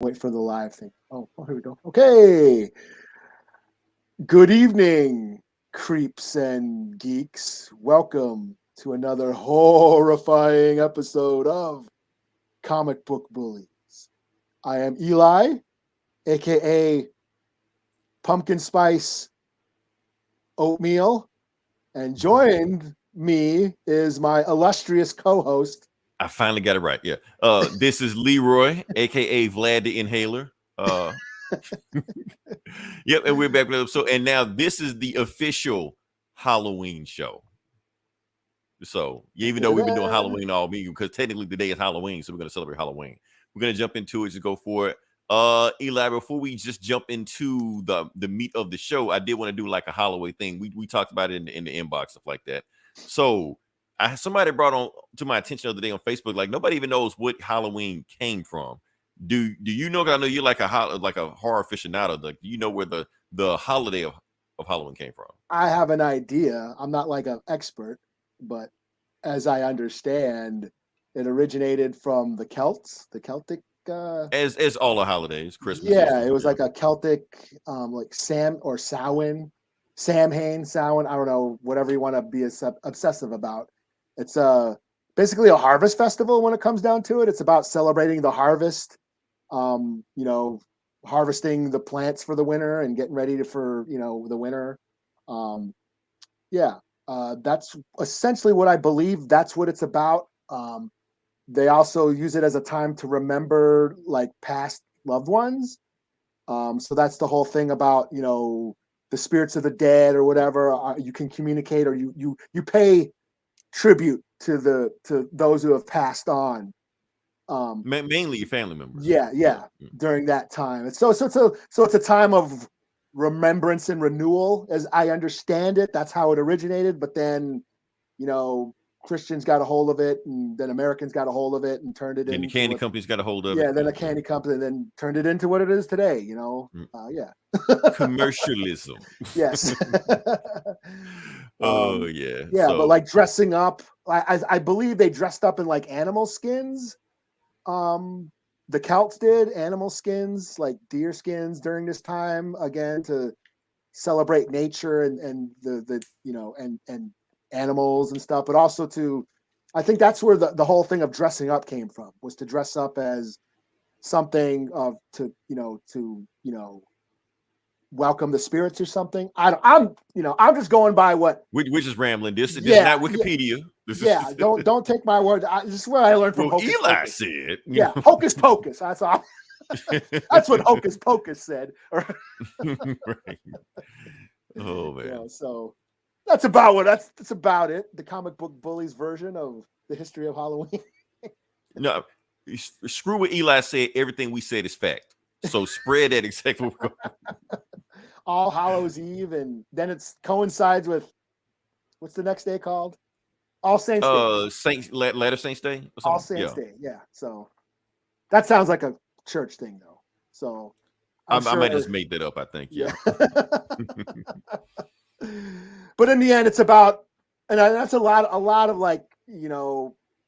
Wait for the live thing. Oh, here we go. Okay. Good evening, creeps and geeks. Welcome to another horrifying episode of Comic Book Bullies. I am Eli, aka Pumpkin Spice Oatmeal, and joined me is my illustrious co-host. I finally got it right. Yeah. This is Leroy, aka Vlad the Inhaler. Yep, and we're back with it. So, and now this is the official Halloween show. So, even though we've been doing Halloween all week, because technically today is Halloween, so we're gonna celebrate Halloween. We're gonna jump into it to go for it. Eli, before we just jump into the meat of the show, I did want to do like a Halloween thing. We talked about it in the inbox, stuff like that. So somebody brought on to my attention the other day on Facebook, like nobody even knows what Halloween came from. Do you know? 'Cause I know you're like a horror aficionado. Like, do you know where the holiday of Halloween came from? I have an idea. I'm not like an expert, but as I understand, it originated from the Celts, the Celtic. As all the holidays, Christmas. Yeah, it was like a Celtic, like Sam or Samhain, Samhain. I don't know, whatever you want to be obsessive about. It's basically a harvest festival when it comes down to it. It's about celebrating the harvest, harvesting the plants for the winter and getting ready for the winter. That's essentially what I believe. That's what it's about. They also use it as a time to remember like past loved ones. So that's the whole thing about the spirits of the dead or whatever. You can communicate, or you pay tribute to those who have passed on. Mainly your family members. Yeah. During that time, it's a time of remembrance and renewal, as I understand it. That's how it originated. But then, Christians got a hold of it, and then Americans got a hold of it and turned it into. And the candy companies got a hold of it. Yeah, then the candy company then turned it into what it is today. Commercialism. Yes. Yeah. Yeah, so, but like dressing up, I believe they dressed up in like animal skins. The Celts did animal skins, like deer skins, during this time, again to celebrate nature and the and animals and stuff, but also I think that's where the whole thing of dressing up came from, was to dress up as something to welcome the spirits or something. I'm just going by what we're just rambling. This is not Wikipedia. Yeah, don't take my word. This is what I learned from Hocus Eli Pocus. said. Yeah, Hocus Pocus. That's all. That's what Hocus Pocus said. Right. Oh man. So that's about that's about it. The Comic Book Bullies version of the history of Halloween. No, screw what Eli said. Everything we said is fact. So spread that exactly. All Hallows Eve, and then it coincides with what's the next day called? All Saints Day. Latter Saints Day. All Saints Day. Yeah. So that sounds like a church thing, though. So I might just make that up. I think. Yeah. But in the end, it's about, and that's a lot of like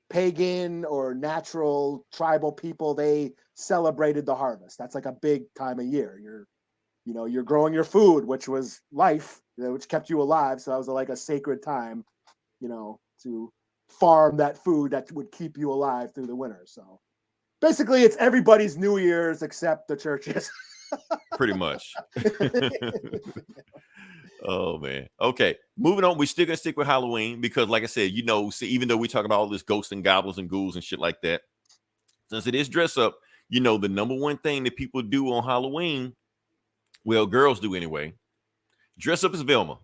pagan or natural tribal people. They celebrated the harvest. That's like a big time of year. You're growing your food, which was life, which kept you alive. So that was like a sacred time, to farm that food that would keep you alive through the winter. So basically, it's everybody's New Year's except the churches. Pretty much. Oh man. Okay. Moving on. We're still gonna stick with Halloween because, like I said, even though we talk about all this ghosts and goblins and ghouls and shit like that, since it is dress up, the number one thing that people do on Halloween, well, girls do anyway, dress up as Velma.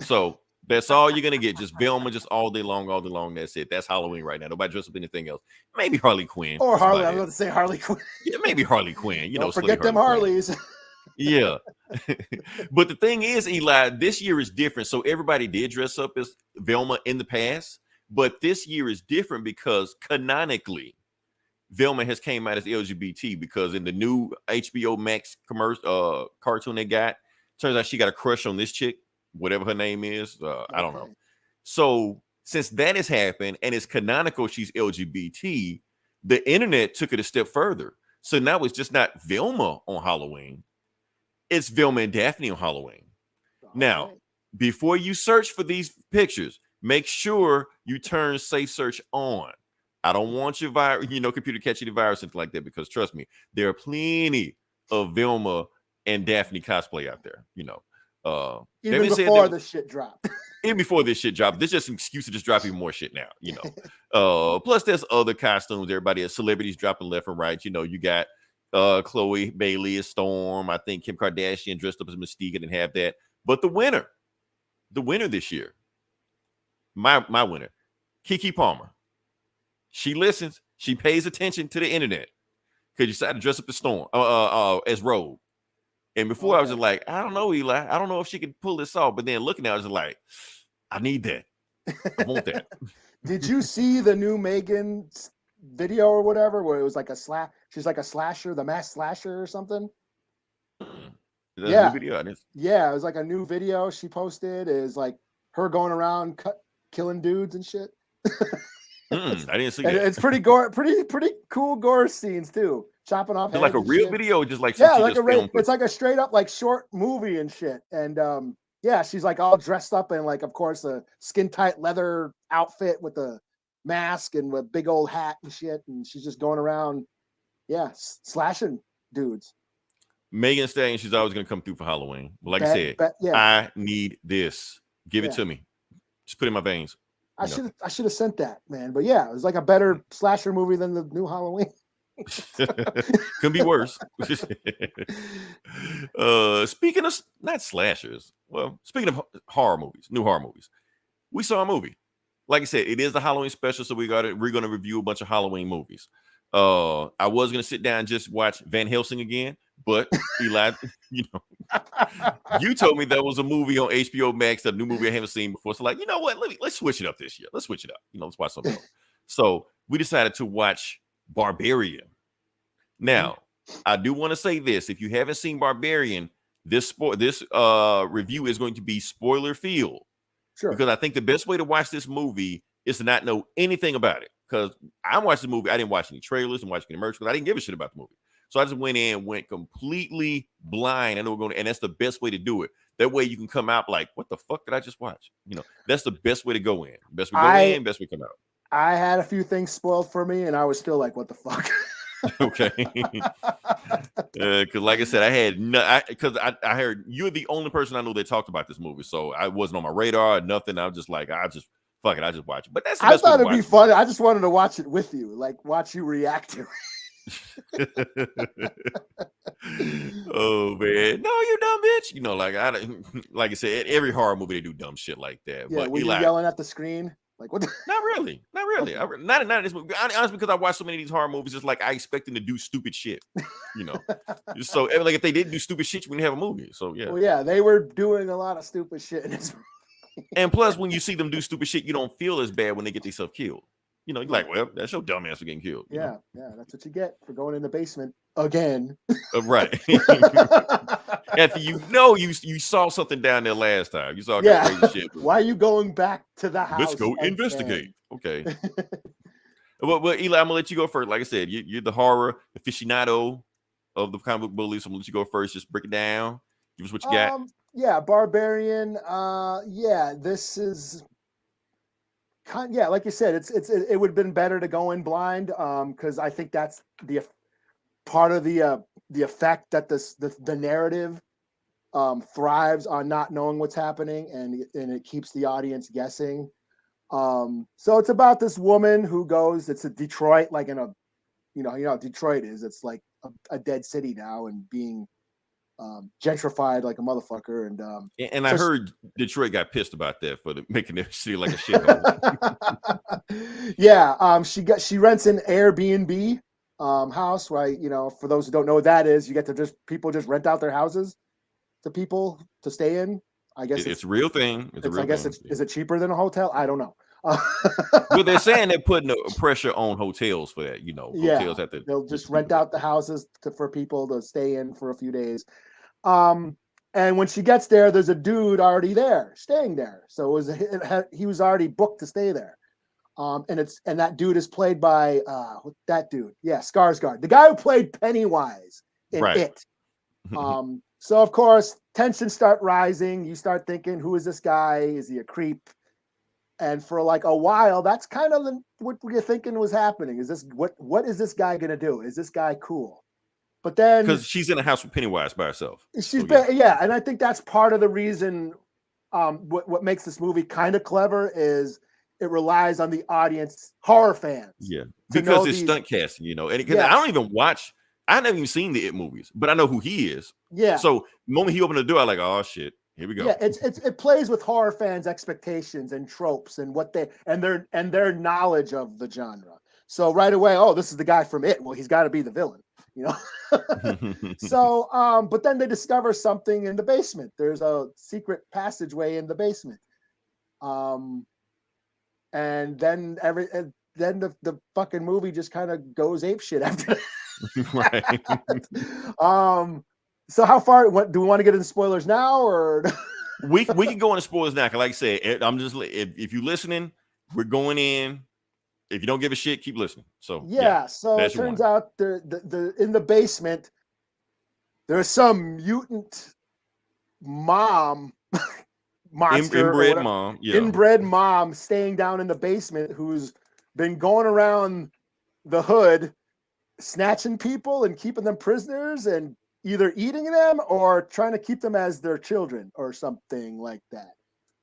So that's all you're gonna get. Just Velma, just all day long. That's it. That's Halloween right now. Nobody dress up anything else. Maybe Harley Quinn. Or Harley. I'm going to say Harley Quinn. Yeah, maybe Harley Quinn. Don't forget them Harleys. Yeah. But the thing is, Eli, this year is different. So everybody did dress up as Velma in the past, but this year is different because canonically, Velma has came out as LGBT, because in the new HBO Max commercial cartoon they got, turns out she got a crush on this chick, whatever her name is. I don't know. So since that has happened and it's canonical she's LGBT, the internet took it a step further. So now it's just not Velma on Halloween. It's Velma and Daphne on Halloween. Now, before you search for these pictures, make sure you turn safe search on. I don't want your computer catching the virus, something like that, because trust me, there are plenty of Velma and Daphne cosplay out there. Even before the shit dropped. Even before this shit dropped, there's just an excuse to just drop even more shit now. Plus there's other costumes. Everybody has celebrities dropping left and right. You got Chloe Bailey as Storm. I think Kim Kardashian dressed up as Mystique. I didn't have that. But the winner this year, my winner, Keke Palmer. She listens. She pays attention to the internet because you decided to dress up the Storm as Rogue. And before I was just like, I don't know, Eli. I don't know if she could pull this off. But then looking at it, I was just like, I need that. I want that. Did you see the new Megan video or whatever, where it was like she's like a slasher, the masked slasher or something? Yeah. New video? Yeah, it was like a new video she posted. Is like her going around killing dudes and shit. I didn't see that. It's pretty cool gore scenes too. Chopping off. It's like a real video, just like it's like a straight up like short movie and shit. And she's like all dressed up in like, of course, a skin tight leather outfit with a mask and with a big old hat and shit. And she's just going around, slashing dudes. Megan Thee Stallion, she's always gonna come through for Halloween. Like I said, I need this. Give it to me. Just put it in my veins. I should have sent that, man. But yeah, it was like a better slasher movie than the new Halloween. Could be worse. Speaking of not slashers, speaking of new horror movies, we saw a movie. Like I said, it is the Halloween special, so we're gonna review a bunch of Halloween movies. I was gonna sit down and just watch Van Helsing again, but Eli, you told me there was a movie on HBO Max, a new movie I haven't seen before. So like, you know what? Let's switch it up this year. Let's switch it up. Let's watch something else. So we decided to watch Barbarian. Now, I do want to say this: if you haven't seen Barbarian, this review is going to be spoiler filled. Sure. Because I think the best way to watch this movie is to not know anything about it. Because I watched the movie, I didn't watch any trailers, and watch any merch, because I didn't give a shit about the movie. So I just went completely blind. I know we're going to, and that's the best way to do it. That way you can come out like, what the fuck did I just watch? That's the best way to go in. Best way to go in, best way to come out. I had a few things spoiled for me, and I was still like, what the fuck? Okay. Because like I said, I heard you're the only person I know that talked about this movie. So I wasn't on my radar or nothing. I was just like, fuck it, I just watch it. But that's the best I thought it'd be fun. I just wanted to watch it with you, like watch you react to it. Oh man, no, you dumb bitch. Like I said, every horror movie they do dumb shit like that. Yeah, but were you yelling at the screen? Like what? Not really. Not in this movie. Honestly, because I watched so many of these horror movies, it's like I expect them to do stupid shit. So like if they didn't do stupid shit, you wouldn't have a movie. So yeah. Well, yeah, they were doing a lot of stupid shit in this movie. And plus, when you see them do stupid shit, you don't feel as bad when they get themselves killed. You're like, well, that's your dumb ass for getting killed. Yeah, that's what you get for going in the basement again. Right. After you saw something down there last time. You saw crazy shit. Why are you going back to the house? Let's go investigate. Okay. Well, Eli, I'm gonna let you go first. Like I said, you're the horror aficionado of the comic book bullies. So I'm gonna let you go first. Just break it down. Give us what you got. Yeah, Barbarian. This is like you said, it would have been better to go in blind, because I think that's the part of the effect that the narrative thrives on not knowing what's happening, and it keeps the audience guessing. So it's about this woman who goes. It's a Detroit, like in a, how Detroit is. It's like a dead city now and being gentrified like a motherfucker. And I heard Detroit got pissed about that for making their city like a shithole. Yeah, she rents an Airbnb house, right? For those who don't know what that is, you get to people just rent out their houses to people to stay in. I guess it's a real thing. Is it cheaper than a hotel? I don't know. Well, they're saying they're putting pressure on hotels for that. Hotels have to. They'll just rent out the houses for people to stay in for a few days. And when she gets there, there's a dude already there, staying there. So he was already booked to stay there. And that dude is played by that dude. Yeah, Skarsgård, the guy who played Pennywise in Right. It. So of course tensions start rising. You start thinking, who is this guy? Is he a creep? And for like a while, that's kind of what you're thinking was happening. Is this what is this guy gonna do? Is this guy cool? But then because she's in a house with Pennywise by herself. she's yeah, and I think that's part of the reason. What makes this movie kind of clever is it relies on the audience, horror fans. Yeah, because it's stunt casting, you know, and because I don't even watch. I haven't even seen the It movies, but I know who he is. Yeah. So the moment he opened the door, I'm like, oh shit, here we go. Yeah, it plays with horror fans' expectations and tropes and what their knowledge of the genre. So right away, oh, this is the guy from It. Well, he's got to be the villain, you know. So, but then they discover something in the basement. There's a secret passageway in the basement. And then the fucking movie just kind of goes apeshit after that. Right. So how far? Do we want to get into spoilers now, or we can go into spoilers now? Like I said, I'm just if you're listening, we're going in. If you don't give a shit, keep listening. So yeah. So it turns out the in the basement there's some mutant mom monster, inbred mom, inbred mom staying down in the basement who's been going around the hood snatching people and keeping them prisoners and either eating them or trying to keep them as their children or something like that.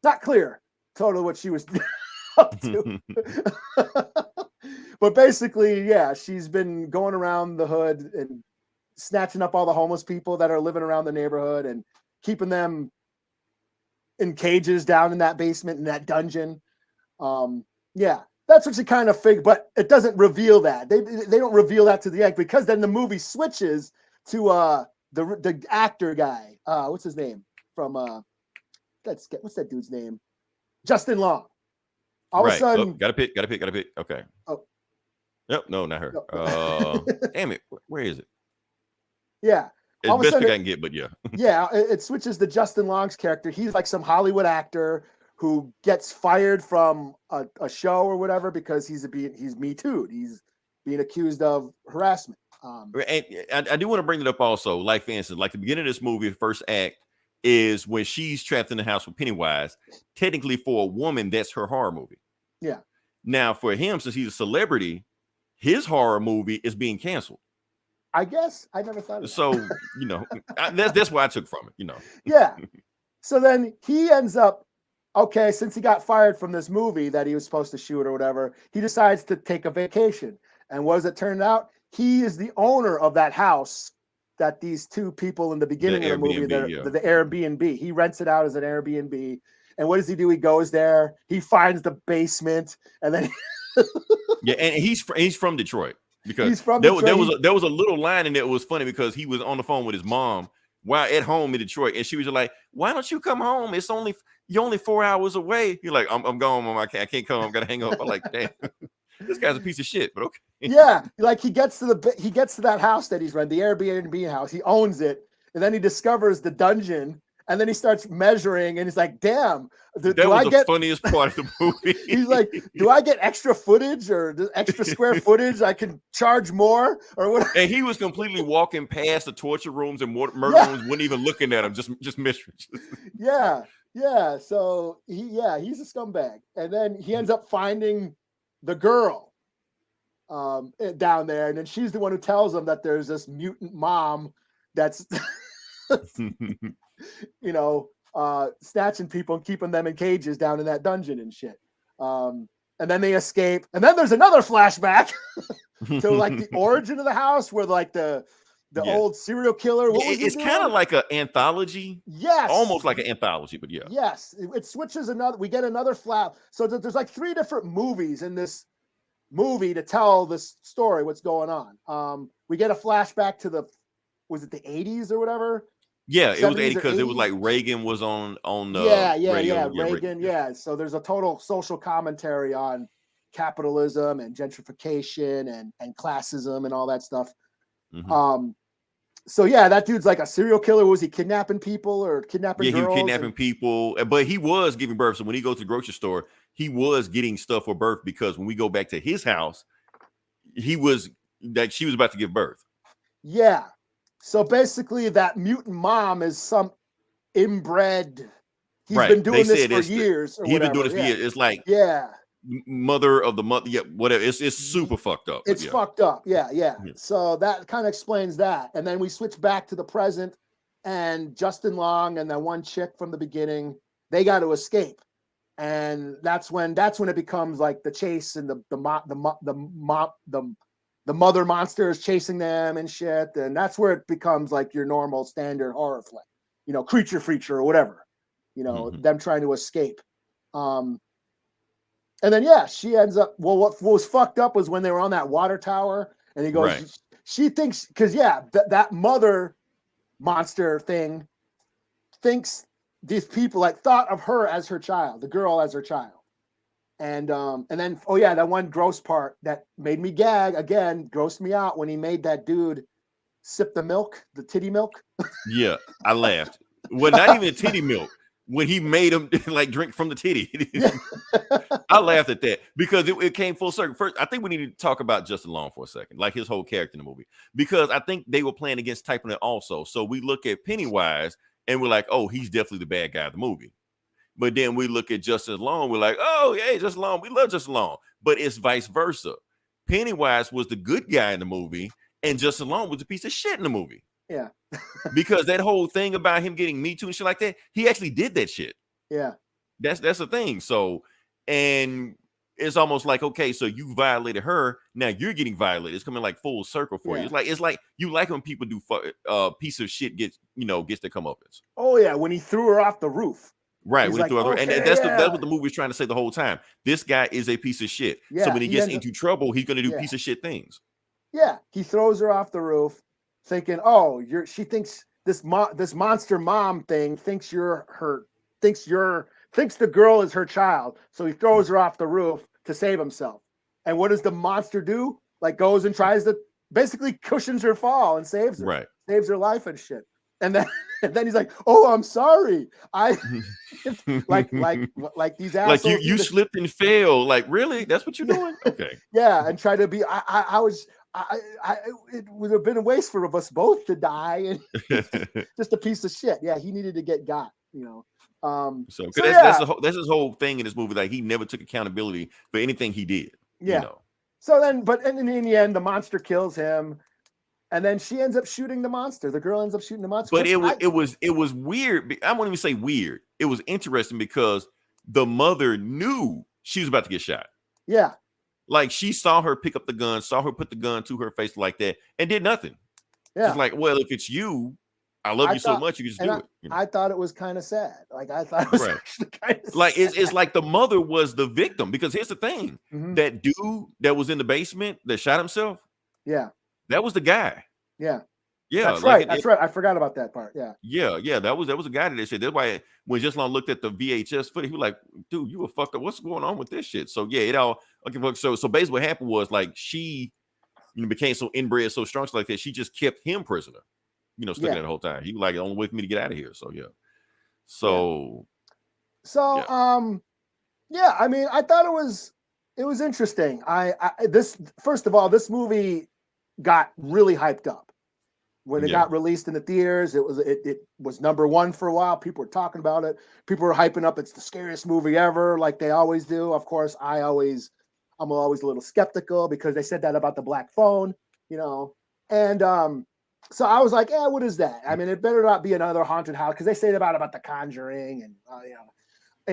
Not clear totally what she was up to. But basically, yeah, she's been going around the hood and snatching up all the homeless people that are living around the neighborhood and keeping them in cages down in that basement, in that dungeon. Yeah, that's what you kind of figure, but it doesn't reveal that. They don't reveal that to the end, because then the movie switches to the actor guy. What's his name? From what's that dude's name? Justin Long. All of a sudden, gotta pick. Okay. Oh. Nope, no, not her. No. Damn it. Where is it? Yeah. It's best pick I can get, but yeah. Yeah, it switches to Justin Long's character. He's like some Hollywood actor who gets fired from a show or whatever because he's Me Too. He's being accused of harassment. And I do want to bring it up also, like for instance, like the beginning of this movie, the first act is when she's trapped in the house with Pennywise. Technically, for a woman, that's her horror movie. Yeah. Now, for him, since he's a celebrity, his horror movie is being canceled. I guess I never thought of that. So, you know, that's what I took from it, you know. Yeah. So then he ends up, okay, since he got fired from this movie that he was supposed to shoot or whatever, he decides to take a vacation. And what does it turn out? He is the owner of that house that these two people in the beginning of the movie, the Airbnb, he rents it out as an Airbnb. And what does he do? He goes there, he finds the basement, and then yeah, and he's from Detroit, because he's from Detroit. There was a little line in there. It was funny because he was on the phone with his mom while at home in Detroit, and she was like, "Why don't you come home? You're only 4 hours away." You're like, "I'm gone, Mom. I can't come. I'm gonna hang up." I'm like, "Damn, this guy's a piece of shit." But okay. Yeah, like he gets to that house that he's rented, the Airbnb house. He owns it, and then he discovers the dungeon. And then he starts measuring, and he's like, "Damn, that was the funniest part of the movie." He's like, "Do I get extra footage or extra square footage? I can charge more or what?" And he was completely walking past the torture rooms and murder rooms, wasn't even looking at him, just mysteries. Yeah. So he's a scumbag, and then he ends up finding the girl down there, and then she's the one who tells him that there's this mutant mom that's. You know, snatching people and keeping them in cages down in that dungeon and shit. And then they escape. And then there's another flashback to like the origin of the house where like the old serial killer. It's kind of like an anthology. Yes. Almost like an anthology, but yeah. Yes. It switches we get another flat. So there's like 3 different movies in this movie to tell this story, what's going on. We get a flashback to was it the 80s or whatever? Yeah, it was 80 because it was like Reagan was on the radio. Reagan. Yeah. So there's a total social commentary on capitalism and gentrification and classism and all that stuff. Mm-hmm. So yeah, that dude's like a serial killer. Was he kidnapping people or kidnapping Yeah, he was girls? kidnapping people, but he was giving birth. So when he goes to the grocery store, he was getting stuff for birth because when we go back to his house, she was about to give birth. Yeah. So basically, that mutant mom is some inbred. He's been doing this for years or he's whatever. been doing this for years. It's like yeah, mother of the mother. Yeah, whatever. It's super fucked up. It's fucked up. Yeah. So that kind of explains that. And then we switch back to the present, and Justin Long and that one chick from the beginning, they got to escape. And that's when it becomes like the chase and the mother monster is chasing them and shit. And that's where it becomes like your normal standard horror flick, creature feature or whatever, them trying to escape. And then, yeah, she ends up, well, what was fucked up was when they were on that water tower and he goes, right. She thinks, because, yeah, that mother monster thing thinks these people thought of her as her child, the girl as her child. And then, oh yeah, that one gross part that made me gag again, grossed me out when he made that dude sip the milk, the titty milk. Yeah, I laughed. Well, not even titty milk. When he made him drink from the titty. I laughed at that because it came full circle. First, I think we need to talk about Justin Long for a second, like his whole character in the movie, because I think they were playing against typing it also. So we look at Pennywise and we're like, oh, he's definitely the bad guy of the movie. But then we look at Justin Long, we're like, oh, yeah, Justin Long, we love Justin Long. But it's vice versa. Pennywise was the good guy in the movie, and Justin Long was a piece of shit in the movie. Yeah. Because that whole thing about him getting Me Too and shit like that, he actually did that shit. Yeah. That's the thing. So, and it's almost like, okay, so you violated her, now you're getting violated. It's coming like full circle for you. It's like you like when people do piece of shit gets their comeuppance. Oh yeah, when he threw her off the roof. Right, when he threw her, and that's what the movie's trying to say the whole time. This guy is a piece of shit. Yeah, so when he gets into trouble, he's going to do piece of shit things. Yeah, he throws her off the roof, thinking, "Oh, she thinks this monster mom thing thinks thinks the girl is her child." So he throws her off the roof to save himself. And what does the monster do? Goes and tries to basically cushions her fall and saves her, right? Saves her life and shit. And then he's like, "Oh, I'm sorry. I like these assholes." Like you slipped and fell. Like, really? That's what you're doing? Okay. Yeah, and try to be. It would have been a waste for us both to die, and just a piece of shit. Yeah, he needed to get got. So that's his whole thing in this movie. Like, he never took accountability for anything he did. Yeah. So then, and in the end, the monster kills him. And then she ends up shooting the monster. The girl ends up shooting the monster. But it was weird. I won't even say weird. It was interesting because the mother knew she was about to get shot. Yeah. Like, she saw her pick up the gun, saw her put the gun to her face like that, and did nothing. Yeah. It's like, well, if it's you, I love you so much, you can just do it. I thought it was kind of sad. Like, I thought it was actually kind of like sad. It's like the mother was the victim, because here's the thing. Mm-hmm. That dude that was in the basement that shot himself. Yeah. That was the guy. Yeah. Yeah. That's right. That's right. I forgot about that part. Yeah. Yeah. That was a guy that said. That's why when Justin Long looked at the VHS footage, he was like, dude, you were fucked up. What's going on with this shit? So yeah, it all okay. So basically what happened was, like, she became so inbred, so strong, so like that, she just kept him prisoner. Stuck in the whole time. He was like, the only way for me to get out of here. So yeah. Yeah, I mean, I thought it was interesting. First of all, this movie got really hyped up when it got released in the theaters. It was number one for a while. People were talking about it. People were hyping up. It's the scariest movie ever, like they always do. Of course, I'm always a little skeptical because they said that about the Black Phone, and so I was like, yeah, what is that? I mean, it better not be another haunted house, because they say about the Conjuring, and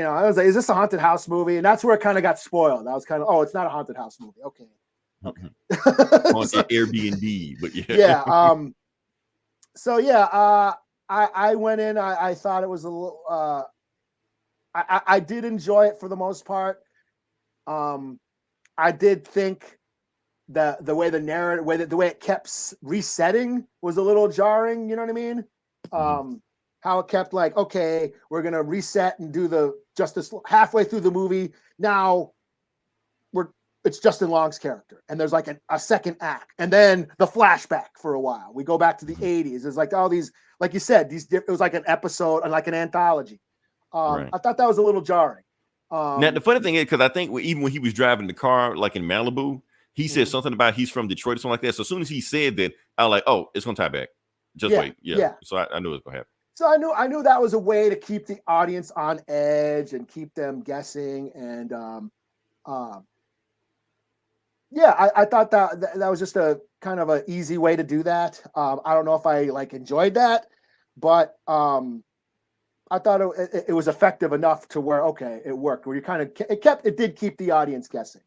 I was like, is this a haunted house movie? And that's where it kind of got spoiled. I was kind of, oh, it's not a haunted house movie. Okay. On Airbnb, but yeah. Yeah. So yeah, I went in. I thought it was a little. I did enjoy it for the most part. I did think that the way the narrative, the way it kept resetting was a little jarring. You know what I mean? How it kept like, okay, we're gonna reset and do the Justice halfway through the movie. Now it's Justin Long's character, and there's like a second act, and then the flashback for a while. We go back to the 80s. There's like all these, like you said, it was like an episode and like an anthology. Right. I thought that was a little jarring. Now the funny thing is, because I think even when he was driving the car, like in Malibu, he said something about he's from Detroit or something like that. So as soon as he said that, I was like, oh, it's gonna tie back. Just wait. Yeah. So I knew it was gonna happen. So I knew that was a way to keep the audience on edge and keep them guessing. And I thought that was just a kind of an easy way to do that. I don't know if I like enjoyed that, but I thought it was effective enough to where, okay, it worked. Where you kind of it did keep the audience guessing.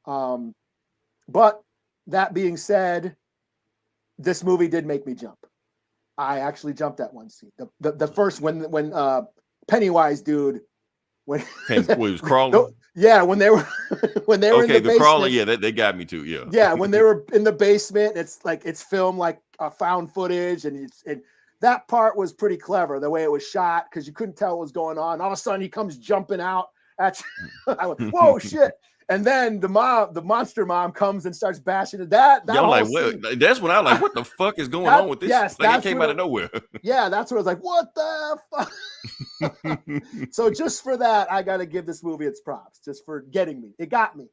But that being said, this movie did make me jump. I actually jumped at one scene. The first when Pennywise dude when he was crawling. When they were in the basement. Crawling. Yeah, they got me too. Yeah. Yeah, when they were in the basement, it's filmed like found footage, and that part was pretty clever, the way it was shot, because you couldn't tell what was going on. All of a sudden, he comes jumping out at you. I went, whoa, shit. And then the monster mom comes and starts bashing it. That's when I was like, what the fuck is going on with this? Yes, like, it came out of nowhere. Yeah, that's what I was like, what the fuck? So just for that, I got to give this movie its props, just for getting me. It got me.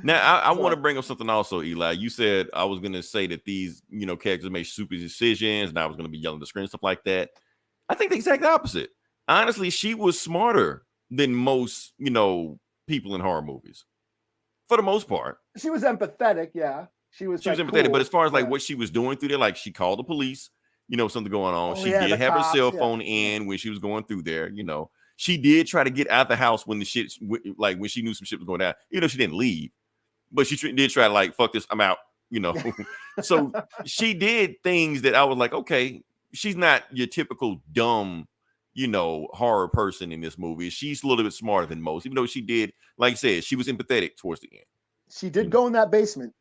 Now, I want to bring up something also, Eli. You said I was going to say that these, characters make stupid decisions, and I was going to be yelling at the screen, stuff like that. I think the exact opposite. Honestly, she was smarter than most, people in horror movies. For the most part. She was empathetic, yeah. She was empathetic, cool. But as far as what she was doing through there, like she called the police, something going on. She did have her cell phone in when she was going through there, She did try to get out of the house when when she knew some shit was going down. She didn't leave, but she did try to fuck this, I'm out, So she did things that I was like, okay, she's not your typical dumb, horror person in this movie. She's a little bit smarter than most, even though she did, like I said, she was empathetic towards the end. She did go in that basement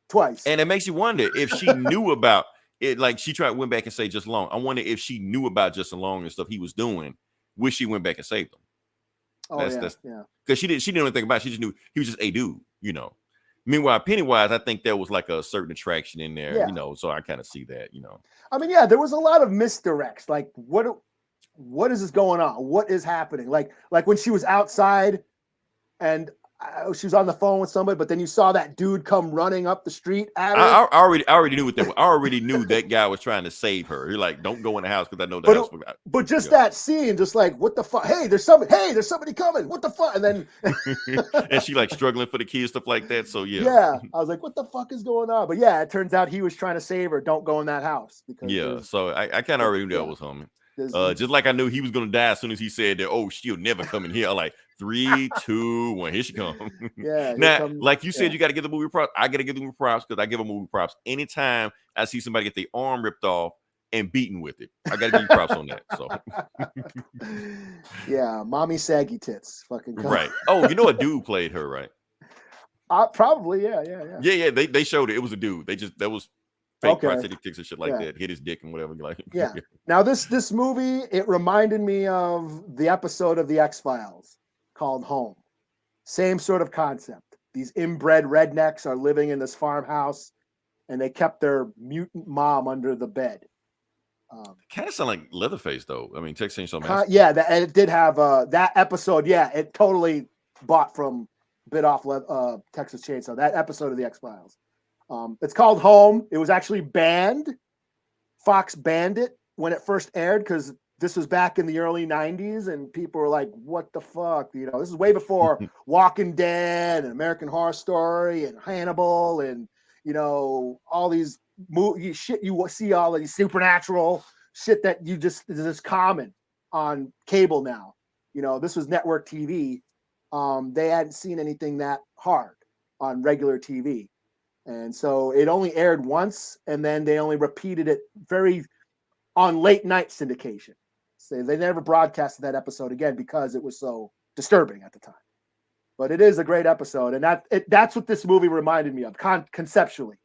twice. And it makes you wonder if she knew about it. Like she went back and say Justin Long. I wonder if she knew about Justin Long and stuff he was doing. Wish she went back and saved him. That's because she didn't know anything about it. She just knew he was just a dude, Meanwhile, Pennywise, I think there was like a certain attraction in there, so I kind of see that, I mean, there was a lot of misdirects. Like, what is this going on? What is happening? Like when she was outside and she was on the phone with somebody, but then you saw that dude come running up the street at her. I already knew what that was. I already knew that guy was trying to save her. You're like, don't go in the house because I know the house. But just that scene, just like, what the fuck? Hey, there's somebody coming. What the fuck? And then and she struggling for the kids, stuff like that. So yeah, I was like, what the fuck is going on? But yeah, it turns out he was trying to save her. Don't go in that house. Because so I kind of already knew that was him. Just like I knew he was gonna die as soon as he said that. Oh, she'll never come in here. I'm like 3, 2, 1. Here she comes. Yeah. Now, like you said, you got to give the movie props. I got to give the movie props because I give a movie props anytime I see somebody get their arm ripped off and beaten with it. I got to give you props on that. So. Yeah, mommy saggy tits, fucking. Right. Oh, a dude played her, right? Probably. Yeah. Yeah. They showed it. It was a dude. That was. Fake prosthetic ticks and shit like that. Hit his dick and whatever. Yeah. Now this movie, it reminded me of the episode of the X-Files called Home. Same sort of concept. These inbred rednecks are living in this farmhouse, and they kept their mutant mom under the bed. Kind of sound like Leatherface, though. I mean, Texas Chainsaw Massacre. Yeah, and it did have that episode. Yeah, it totally bit off Texas Chainsaw. That episode of the X-Files. It's called Home. It was actually banned. Fox banned it when it first aired because this was back in the early 90s and people were like, what the fuck? This is way before Walking Dead and American Horror Story and Hannibal and, all these shit you see, all of these supernatural shit that is common on cable now. This was network TV. They hadn't seen anything that hard on regular TV. And so it only aired once, and then they only repeated it on late night syndication. So they never broadcasted that episode again because it was so disturbing at the time. But it is a great episode, and that's what this movie reminded me of conceptually.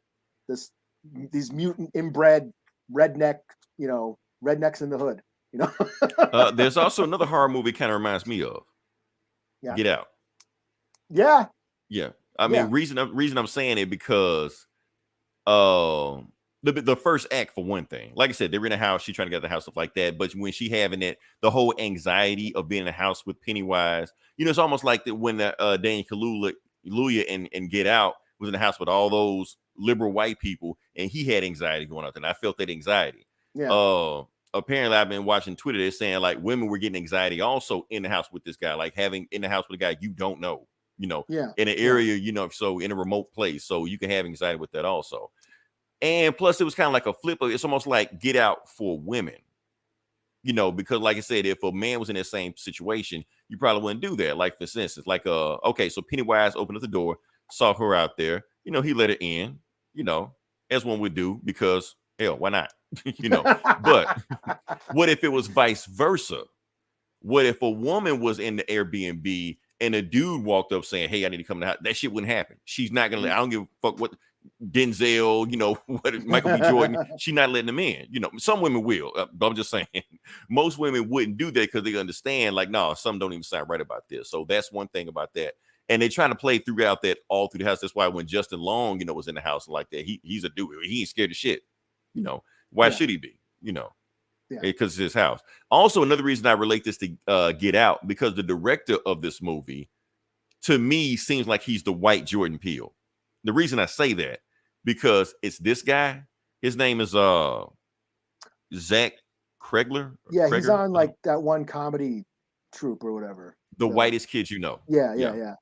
These mutant inbred redneck, rednecks in the hood. There's also another horror movie kind of reminds me of. Yeah. Get Out. Yeah. Yeah. I mean, reason I'm saying it because the first act, for one thing, like I said, they're in a house, she's trying to get the house, stuff like that. But when she having it, the whole anxiety of being in a house with Pennywise, it's almost like that when Daniel Kaluuya and Get Out was in the house with all those liberal white people, and he had anxiety going on, and I felt that anxiety. Yeah. Apparently I've been watching Twitter, they're saying like women were getting anxiety also in the house with this guy, like having in the house with a guy you don't know, Yeah. in an area, so in a remote place, so you can have anxiety with that also. And plus it was kind of like a flip of, it's almost like Get Out for women, because like I said, if a man was in that same situation, you probably wouldn't do that. Like for instance, like okay, so Pennywise opened up the door, saw her out there, he let her in, as one would do, because hell, why not? But what if it was vice versa? What if a woman was in the Airbnb and a dude walked up saying, "Hey, I need to come to the house"? That shit wouldn't happen. She's not gonna let, I don't give a fuck what Denzel, what Michael B. Jordan, she's not letting them in. Some women will. But I'm just saying, most women wouldn't do that because they understand, like, no, some don't even sound right about this. So that's one thing about that. And they trying to play throughout that all through the house. That's why when Justin Long, was in the house like that, he's a dude. He ain't scared of shit. Why should he be? Because it's his house. Also, another reason I relate this to Get Out, because the director of this movie, to me, seems like he's the white Jordan Peele. The reason I say that, because it's this guy. His name is Zach Kregler. Yeah, he's on like that one comedy troupe or whatever. The whitest kid you know. Yeah.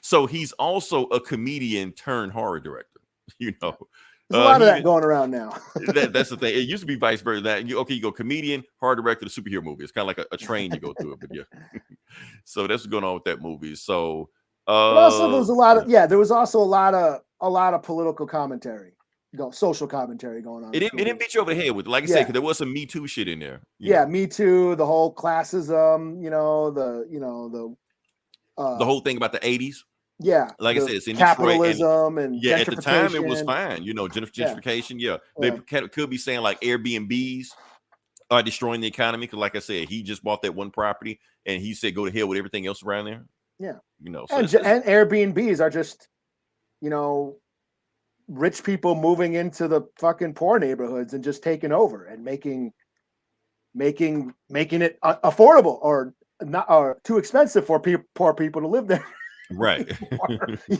So he's also a comedian turned horror director. There's a lot of that going around now. That's the thing. It used to be vice versa. That you go comedian, horror director, the superhero movie. It's kind of like a train you go through it. But yeah. So that's what's going on with that movie. So but also there was a lot of there was also a lot of political commentary, social commentary going on. It didn't beat you over the head with, like I said, because there was some Me Too shit in there. Me Too, the whole classism, the whole thing about the 80s. Yeah, like I said, it's in capitalism Detroit, and at the time it was fine. Gentrification. Yeah, they could be saying like Airbnbs are destroying the economy because, like I said, he just bought that one property and he said go to hell with everything else around there. Yeah, so and Airbnbs are just rich people moving into the fucking poor neighborhoods and just taking over and making it affordable or not or too expensive for poor people to live there. Right.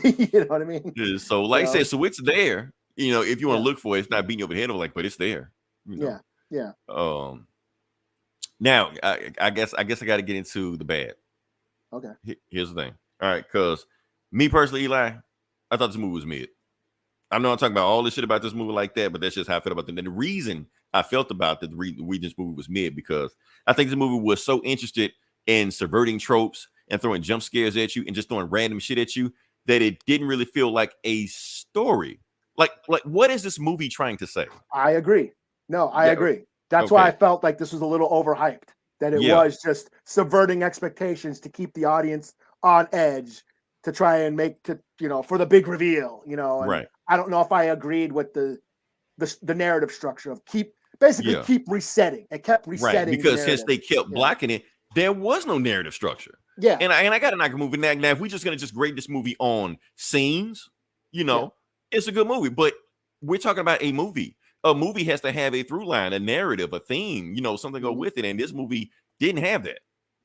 You know what I mean? So like I said, so it's there, if you want to look for it, it's not beating you over the head, but it's there. Yeah. Now I guess I got to get into the bad. Okay. Here's the thing. All right, because me personally, Eli, I thought this movie was mid. I know I'm talking about all this shit about this movie like that, but that's just how I felt about it. And the reason I felt about the reason this movie was mid, because I think this movie was so interested in subverting tropes and throwing jump scares at you and just throwing random shit at you that it didn't really feel like a story. Like what is this movie trying to say? I agree. No, I agree. That's why I felt like this was a little overhyped, that it was just subverting expectations to keep the audience on edge, to try and make for the big reveal, and right. I don't know if I agreed with the narrative structure of keep resetting. It kept resetting. Right, because since they kept blocking it, there was no narrative structure. Yeah. And I got to knock a movie. Now, if we're just going to just grade this movie on scenes, it's a good movie. But we're talking about a movie. A movie has to have a through line, a narrative, a theme, something to go with it. And this movie didn't have that,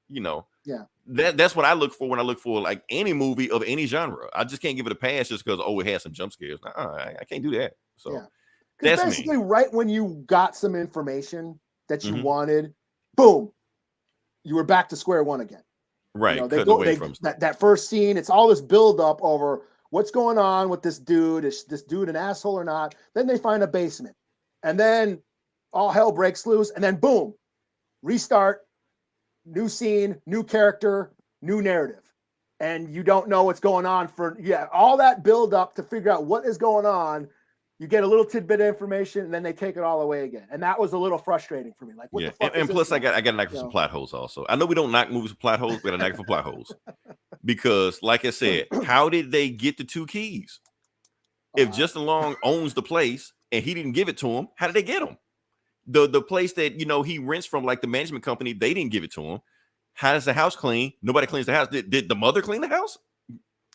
Yeah. That's what I look for when I look for like any movie of any genre. I just can't give it a pass just because, it has some jump scares. I can't do that. So that's basically me. Right when you got some information that you wanted, boom, you were back to square one again. Right. That first scene, it's all this build up over what's going on with this dude. Is this dude an asshole or not? Then they find a basement, and then all hell breaks loose, and then boom, restart, new scene, new character, new narrative, and you don't know what's going on all that build up to figure out what is going on. You get a little tidbit of information, and then they take it all away again, and that was a little frustrating for me. Like, what the fuck? And plus, I got to knock for some plot holes. Also, I know we don't knock movies for plot holes, but I knock for plot holes because, like I said, how did they get the 2 keys? If Justin Long owns the place and he didn't give it to him, how did they get him? The place that he rents from, like the management company, they didn't give it to him. How does the house clean? Nobody cleans the house. Did the mother clean the house?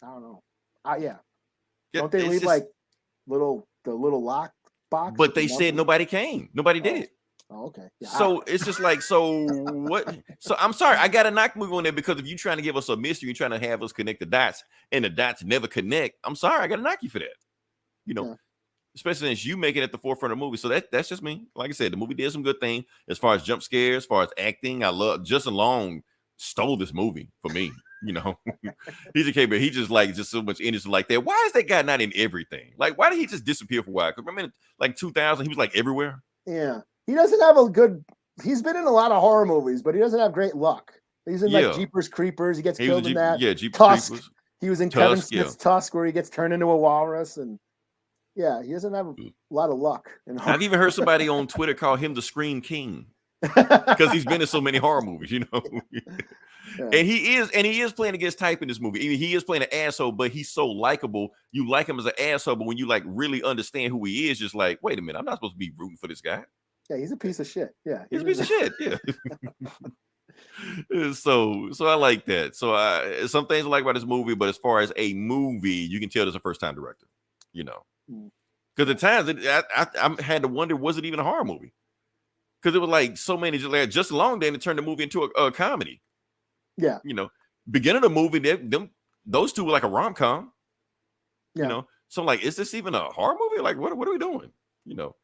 I don't know. Yeah. Yeah, Don't they it's leave just- like the little lock box? But they said nobody came. Nobody did. Oh, okay. Yeah, So it's just like, so what? So I'm sorry, I got to knock movie on there because if you're trying to give us a mystery, you're trying to have us connect the dots, and the dots never connect. I'm sorry, I got to knock you for that. You know, especially since you make it at the forefront of the movie. So that's just me. Like I said, the movie did some good thing as far as jump scares, as far as acting. I love Justin Long stole this movie for me. You know, he's a K, but he just so much energy like that. Why is that guy not in everything? Like, why did he just disappear for a while? Because remember, like 2000, he was like everywhere. Yeah. He doesn't have a good. He's been in a lot of horror movies, but he doesn't have great luck. He's in like Jeepers Creepers. He gets killed in that. Yeah, Jeepers Tusk. Creepers. He was in Kevin Smith's Tusk, where he gets turned into a walrus, and he doesn't have a lot of luck. I've even heard somebody on Twitter call him the Scream King because he's been in so many horror movies, you know. And he is playing against type in this movie. He is playing an asshole, but he's so likable. You like him as an asshole, but when you like really understand who he is, just like, wait a minute, I'm not supposed to be rooting for this guy. Yeah, he's a piece of shit. Yeah, he's a piece of shit. Yeah. So I like that. So some things I like about this movie, but as far as a movie, you can tell there's a first time director. You know, because at times I had to wonder, was it even a horror movie? Because it was like so many just long day to turn the movie into a comedy. Yeah, you know, beginning of the movie, those two were like a rom-com. Yeah. You know, so I'm like, is this even a horror movie? Like, what are we doing? You know,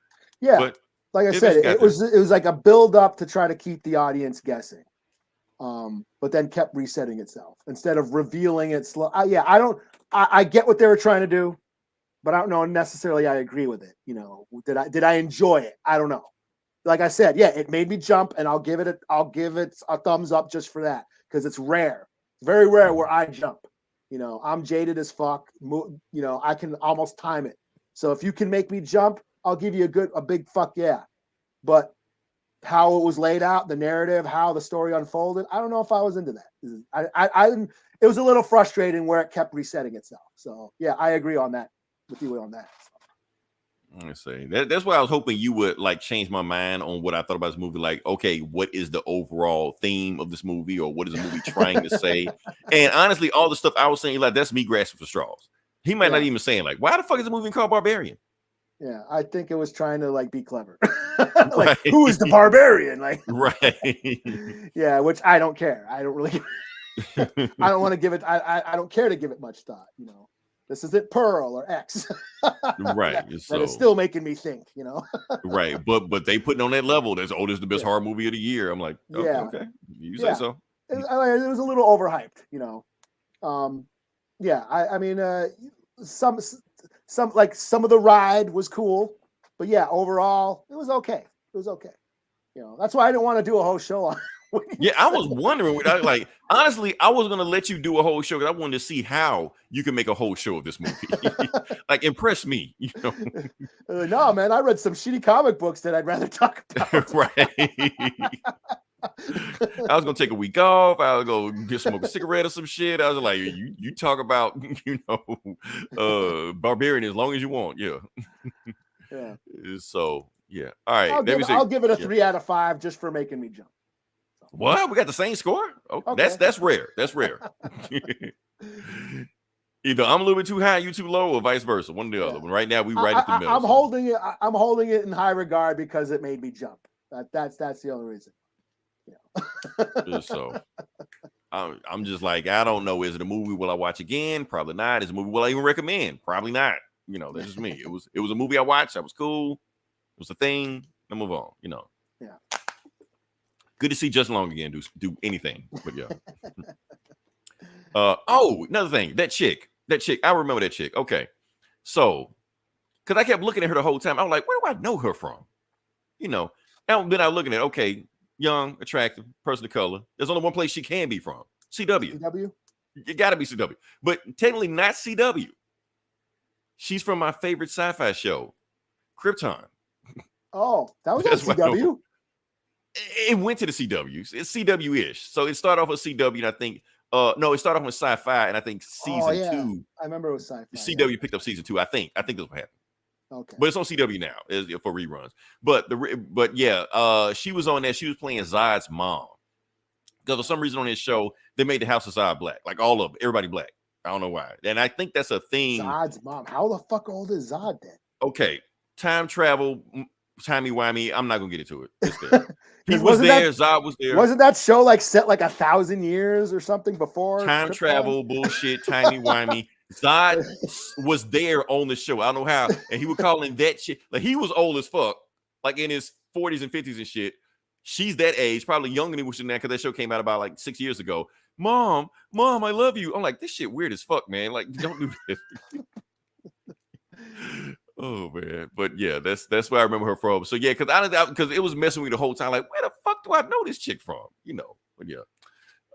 yeah. But like I said, it was like a build up to try to keep the audience guessing, but then kept resetting itself instead of revealing it slow. I get what they were trying to do, but I don't know necessarily I agree with it. You know, did I enjoy it? I don't know. Like I said, yeah, it made me jump, and I'll give it a thumbs up just for that because it's rare. It's very rare where I jump. You know, I'm jaded as fuck. You know, I can almost time it. So if you can make me jump, I'll give you a big fuck yeah. But how it was laid out, the narrative, how the story unfolded, I don't know if I was into that. I didn't. It was a little frustrating where it kept resetting itself. So yeah, I agree on that with you on that. Let's see. That's why I was hoping you would like change my mind on what I thought about this movie. Like, okay, what is the overall theme of this movie, or what is the movie trying to say? And honestly, all the stuff I was saying, like, that's me grasping for straws. He might not even saying like, why the fuck is the movie called Barbarian? Yeah, I think it was trying to like be clever. Like, who is the barbarian? Like, right. Yeah, which I don't care. I don't really. I don't want to give it. I don't care to give it much thought. You know, this isn't Pearl or X. Right. But it's still making me think. You know. Right, but they putting on that level. That's this is the best horror movie of the year. I'm like, okay, you say so. It was a little overhyped. You know. I mean, some of the ride was cool, but yeah, overall it was okay. It was okay. You know, that's why I didn't want to do a whole show on. Yeah, I was wondering. Like, honestly, I was gonna let you do a whole show because I wanted to see how you can make a whole show of this movie. Like, impress me. You know. No, man, I read some shitty comic books that I'd rather talk about. Right. I was gonna take a week off. I was gonna smoke a cigarette or some shit. I was like, you talk about, you know, Barbarian as long as you want. Yeah. Yeah. So yeah. All right. I'll give it a 3 out of 5 just for making me jump. What? We got the same score? Oh, okay. That's rare. That's rare. Either I'm a little bit too high, you too low, or vice versa. One or the other. But right now, we right at the middle. I'm holding it in high regard because it made me jump. That's the only reason. Yeah. So I'm just like, I don't know. Is it a movie? Will I watch again? Probably not. Is it a movie will I even recommend? Probably not. You know, that's just me. It was a movie I watched. That was cool. It was a thing. I move on. You know. Yeah. Good to see Justin Long again. Do anything. But yeah. Another thing. That chick. I remember that chick. Okay. So, because I kept looking at her the whole time. I was like, where do I know her from? You know. And then I was looking at, okay, young, attractive, person of color. There's only one place she can be from. CW. CW? It got to be CW. But technically not CW. She's from my favorite sci-fi show, Krypton. Oh, that was on CW? It went to the CW. It's CW-ish. So it started off with CW, and I think, it started off with sci-fi, and I think season 2. I remember it was sci-fi. CW picked up season 2, I think. I think that's what happened. Okay. But it's on CW now for reruns. But she was on there. She was playing Zod's mom. Because for some reason on this show, they made the house of Zod black. Like all of them, everybody black. I don't know why. And I think that's a thing. Zod's mom. How the fuck old is Zod then? Okay, time travel, timey-wimey. I'm not gonna get into it. It's there. He was wasn't there. that- Zod was there. Wasn't that show like set like 1,000 years or something before? Time Krypton? travel bullshit, timey-wimey. Zod was there on the show. I don't know how. And he was calling that shit. Like, he was old as fuck, like in his 40s and 50s and shit. She's that age, probably younger than we should now, because that show came out about like 6 years ago. Mom, I love you. I'm like, this shit weird as fuck, man. Like, don't do this. Oh man, but yeah, that's where I remember her from. So yeah, because it was messing with me the whole time. Like, where the fuck do I know this chick from? You know, but yeah.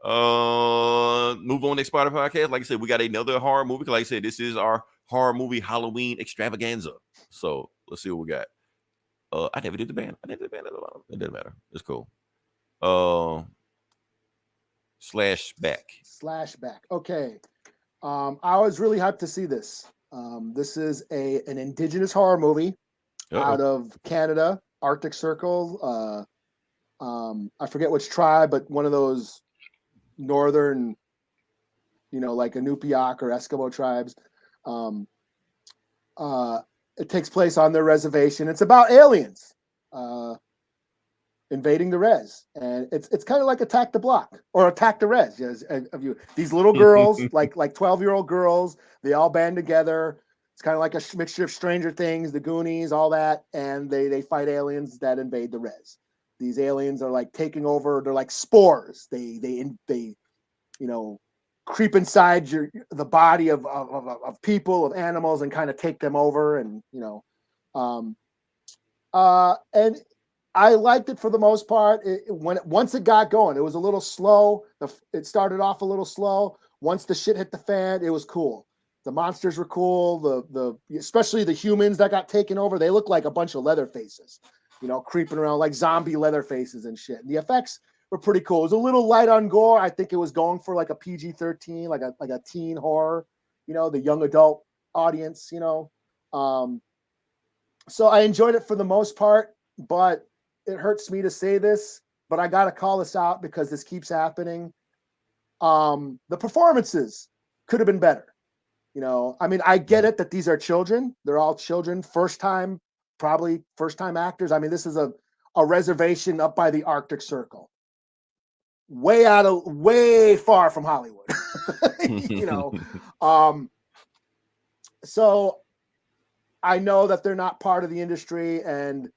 Move on next part of the podcast. Like I said, we got another horror movie. Like I said, this is our horror movie Halloween extravaganza. So let's see what we got. I never did the band. It didn't matter. It's cool. Slashback. Okay. I was really hyped to see this. This is an indigenous horror movie out of Canada, Arctic Circle. I forget which tribe, but one of those northern, like Inupiaq or Eskimo tribes. It takes place on their reservation. It's about aliens invading the res, and it's kind of like Attack the Block or Attack the Res. Yes, of you. These little girls, like 12-year-old girls, they all band together. It's kind of like a mixture of Stranger Things, The Goonies, all that, and they fight aliens that invade the res. These aliens are like taking over. They're like spores. They creep inside the body of people, of animals, and kind of take them over. And and I liked it for the most part. Once it got going, it was a little slow. It started off a little slow. Once the shit hit the fan, it was cool. The monsters were cool. Especially the humans that got taken over, they look like a bunch of leather faces, creeping around like zombie leather faces and shit. And the effects were pretty cool. It was a little light on gore. I think it was going for like a PG-13, like a teen horror, the young adult audience, So I enjoyed it for the most part, but it hurts me to say this, but I got to call this out because this keeps happening. The performances could have been better. I get it that these are children. They're all children, probably first time actors. I mean, this is a reservation up by the Arctic Circle. Way far from Hollywood, So I know that they're not part of the industry, and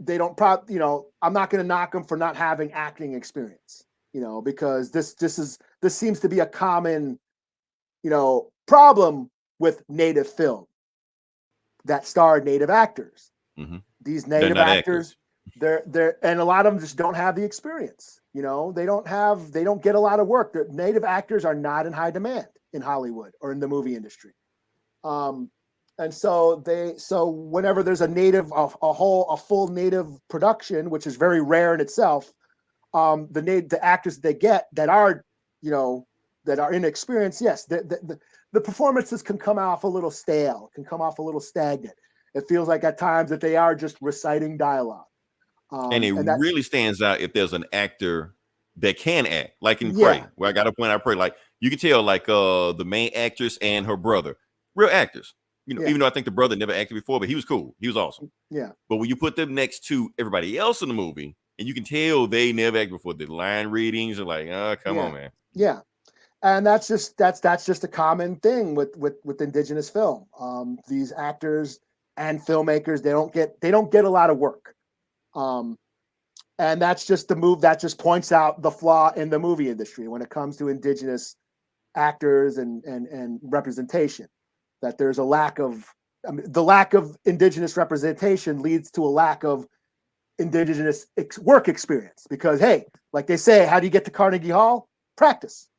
they don't. I'm not going to knock them for not having acting experience, because this seems to be a common, problem with native film that starred native actors. Mm-hmm. These native actors. They're and a lot of them just don't have the experience. They don't get a lot of work. Native actors are not in high demand in Hollywood or in the movie industry. And so whenever there's a full native production, which is very rare in itself, the actors that they get that are inexperienced, yes, the performances can come off a little stale, can come off a little stagnant. It feels like at times that they are just reciting dialogue. And it really stands out if there's an actor that can act, like in Prey, where I got a point out Prey. Like, you can tell, like, the main actress and her brother, real actors. Even though I think the brother never acted before, but he was cool. He was awesome. Yeah. But when you put them next to everybody else in the movie, and you can tell they never acted before, the line readings are like, oh, come on, man. Yeah. And that's just a common thing with indigenous film. These actors and filmmakers, they don't get a lot of work. And that's just the move that just points out the flaw in the movie industry when it comes to indigenous actors and representation, that there's a lack of, the lack of indigenous representation leads to a lack of indigenous work experience, because, hey, like they say, how do you get to Carnegie Hall? Practice,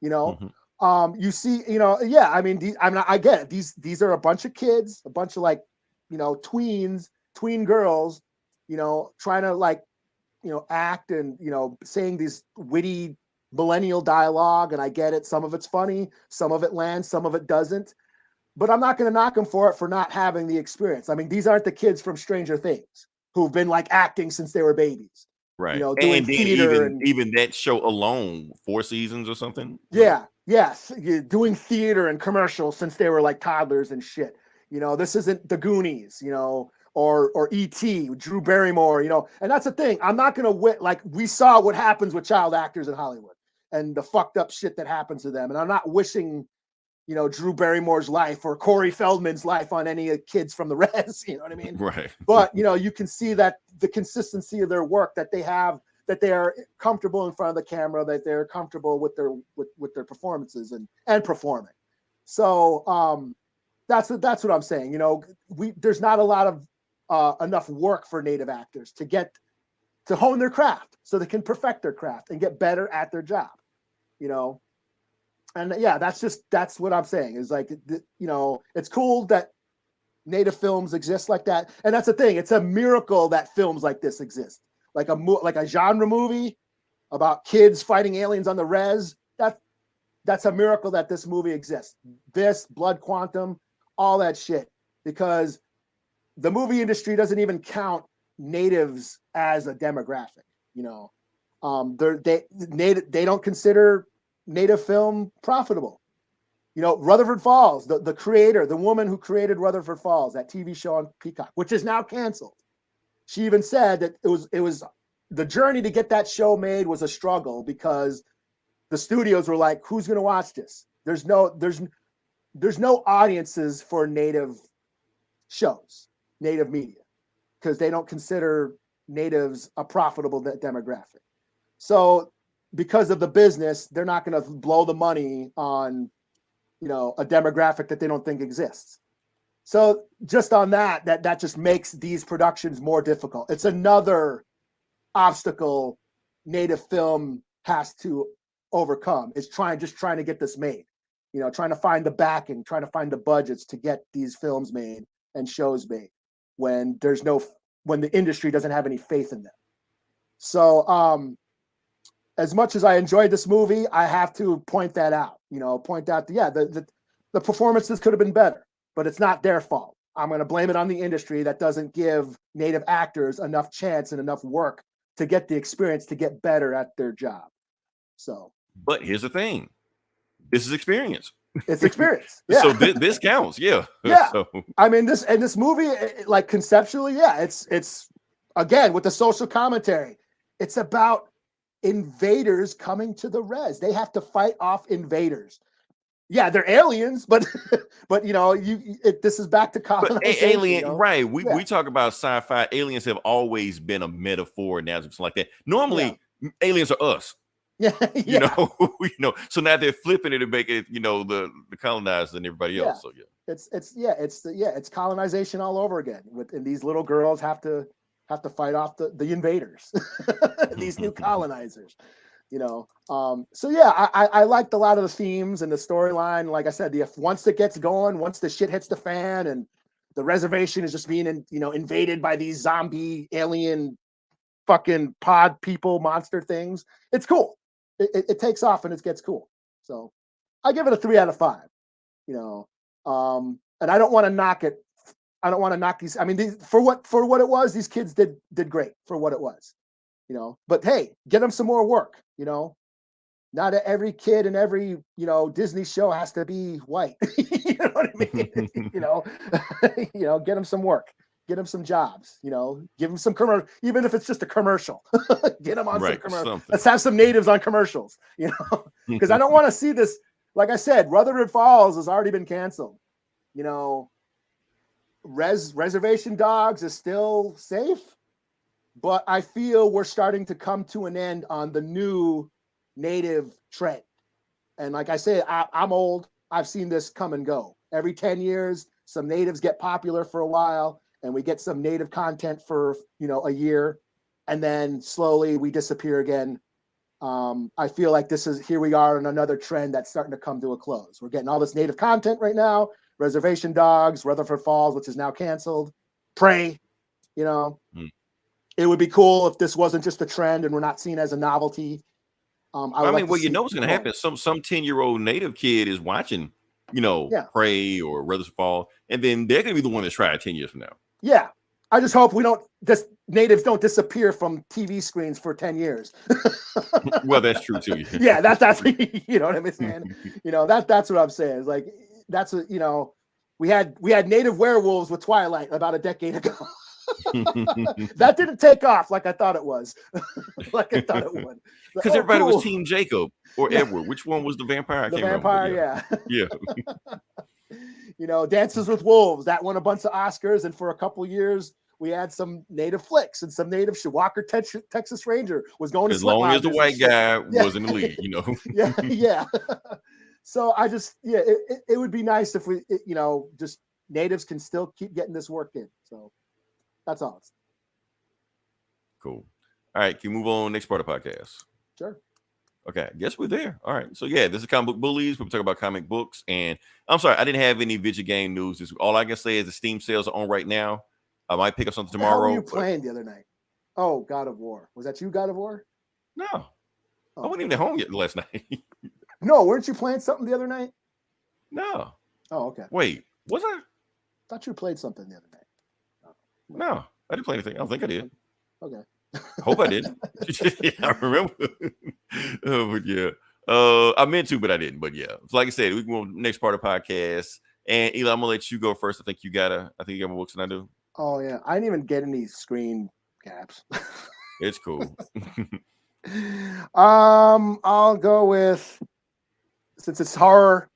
Mm-hmm. You see, I mean, I get it. These are a bunch of kids, a bunch of tween girls, trying to act and, saying these witty millennial dialogue. And I get it. Some of it's funny, some of it lands, some of it doesn't, but I'm not going to knock them for not having the experience. I mean, these aren't the kids from Stranger Things who've been acting since they were babies. Right. Doing theater even that show alone, 4 seasons or something. Yeah. Yes, doing theater and commercials since they were like toddlers and shit. This isn't the Goonies, or E.T., Drew Barrymore, and that's the thing. I'm not going to like we saw what happens with child actors in Hollywood and the fucked up shit that happens to them. And I'm not wishing, Drew Barrymore's life or Corey Feldman's life on any kids from the res, you know what I mean? Right. But, you can see that the consistency of their work that they have, that they are comfortable in front of the camera, that they're comfortable with their performances and performing. So that's what I'm saying. There's not a lot of enough work for native actors to hone their craft so they can perfect their craft and get better at their job, And yeah, that's what I'm saying is like, it's cool that native films exist like that. And that's the thing. It's a miracle that films like this exist. Like a genre movie about kids fighting aliens on the res. That's a miracle that this movie exists. This, Blood Quantum, all that shit. Because the movie industry doesn't even count natives as a demographic. They don't consider native film profitable. Rutherford Falls, the creator, the woman who created Rutherford Falls, that TV show on Peacock, which is now canceled. She even said that it was the journey to get that show made was a struggle because the studios were like, who's going to watch this? There's no audiences for native shows, native media, because they don't consider natives a profitable demographic. So because of the business, they're not going to blow the money on, a demographic that they don't think exists. So just on that just makes these productions more difficult. It's another obstacle native film has to overcome. Is trying to get this made. Trying to find the backing, trying to find the budgets to get these films made and shows made when the industry doesn't have any faith in them. So as much as I enjoyed this movie, I have to point that out. The performances could have been better, but it's not their fault. I'm going to blame it on the industry that doesn't give native actors enough chance and enough work to get the experience to get better at their job. So, but here's the thing: this is experience. It's experience. Yeah. So this counts. Yeah. Yeah. So. I mean, this movie, like conceptually, yeah, it's again with the social commentary. It's about invaders coming to the res. They have to fight off invaders. Yeah, they're aliens, but this is back to colonization. Alien, right? We talk about sci-fi. Aliens have always been a metaphor now, something like that. Normally, aliens are us. Yeah, So now they're flipping it and making it, the colonizers and everybody else. So it's colonization all over again. And these little girls have to fight off the invaders, these new colonizers. So yeah, I liked a lot of the themes and the storyline. Like I said, once it gets going, once the shit hits the fan and the reservation is just being invaded by these zombie alien fucking pod people monster things, it's cool. It takes off and it gets cool. So I give it a 3 out of 5. And I don't want to knock it. I don't want to knock these. I mean, for what it was, these kids did great for what it was. But hey, get them some more work. Not every kid in every Disney show has to be white. You know what I mean? Get them some work, get them some jobs. Give them some commercial, even if it's just a commercial. Get them on some commercial. Let's have some natives on commercials. Because I don't want to see this. Like I said, Rutherford Falls has already been canceled. Reservation Dogs is still safe. But I feel we're starting to come to an end on the new native trend. And like I said, I'm old. I've seen this come and go. Every 10 years, some natives get popular for a while, and we get some native content for, a year. And then slowly we disappear again. I feel like here we are in another trend that's starting to come to a close. We're getting all this native content right now. Reservation Dogs, Rutherford Falls, which is now canceled. Prey, It would be cool if this wasn't just a trend and we're not seen as a novelty. I mean, what's going to happen? Some 10-year-old native kid is watching, Prey or Rutherford Falls, and then they're going to be the one that's tried 10 years from now. Yeah. I just hope we don't This natives don't disappear from TV screens for 10 years. Well, that's true too. Yeah, that's you know what I'm saying. You know that's what I'm saying. It's like that's what you know. We had native werewolves with Twilight about a decade ago. That didn't take off like I thought it was. Like I thought it would. Because everybody was Team Jacob or Edward. Which one was the vampire? I the can't vampire, remember. Yeah. You know, Dances with Wolves that won a bunch of Oscars, and for a couple years we had some native flicks and some native shit. Walker Texas Ranger was going to as long as the white guy was in the lead, you know. yeah. So I just it would be nice if we you know just natives can still keep getting this work in. So that's all. Cool. All right, can you move on next part of the podcast? Sure. Okay, I guess we're there. All right. So yeah, this is Comic Book Bullies. We're talking about comic books. And I'm sorry, I didn't have any video game news. All I can say is the Steam sales are on right now. I might pick up something tomorrow. What were you playing the other night? Oh, God of War. Was that you, God of War? No. I wasn't even at home yet last night. No, weren't you playing something the other night? No. Oh, okay. Wait, was I? Thought you played something the other night. No, I didn't play anything. I don't think I did. Okay. Hope I did. I remember. But yeah. I meant to, but I didn't. But yeah. So like I said, we can go next part of the podcast. And Eli, I'm gonna let you go first. I think you got more books than I do. Oh yeah. I didn't even get any screen caps. It's cool. I'll go with, since it's horror,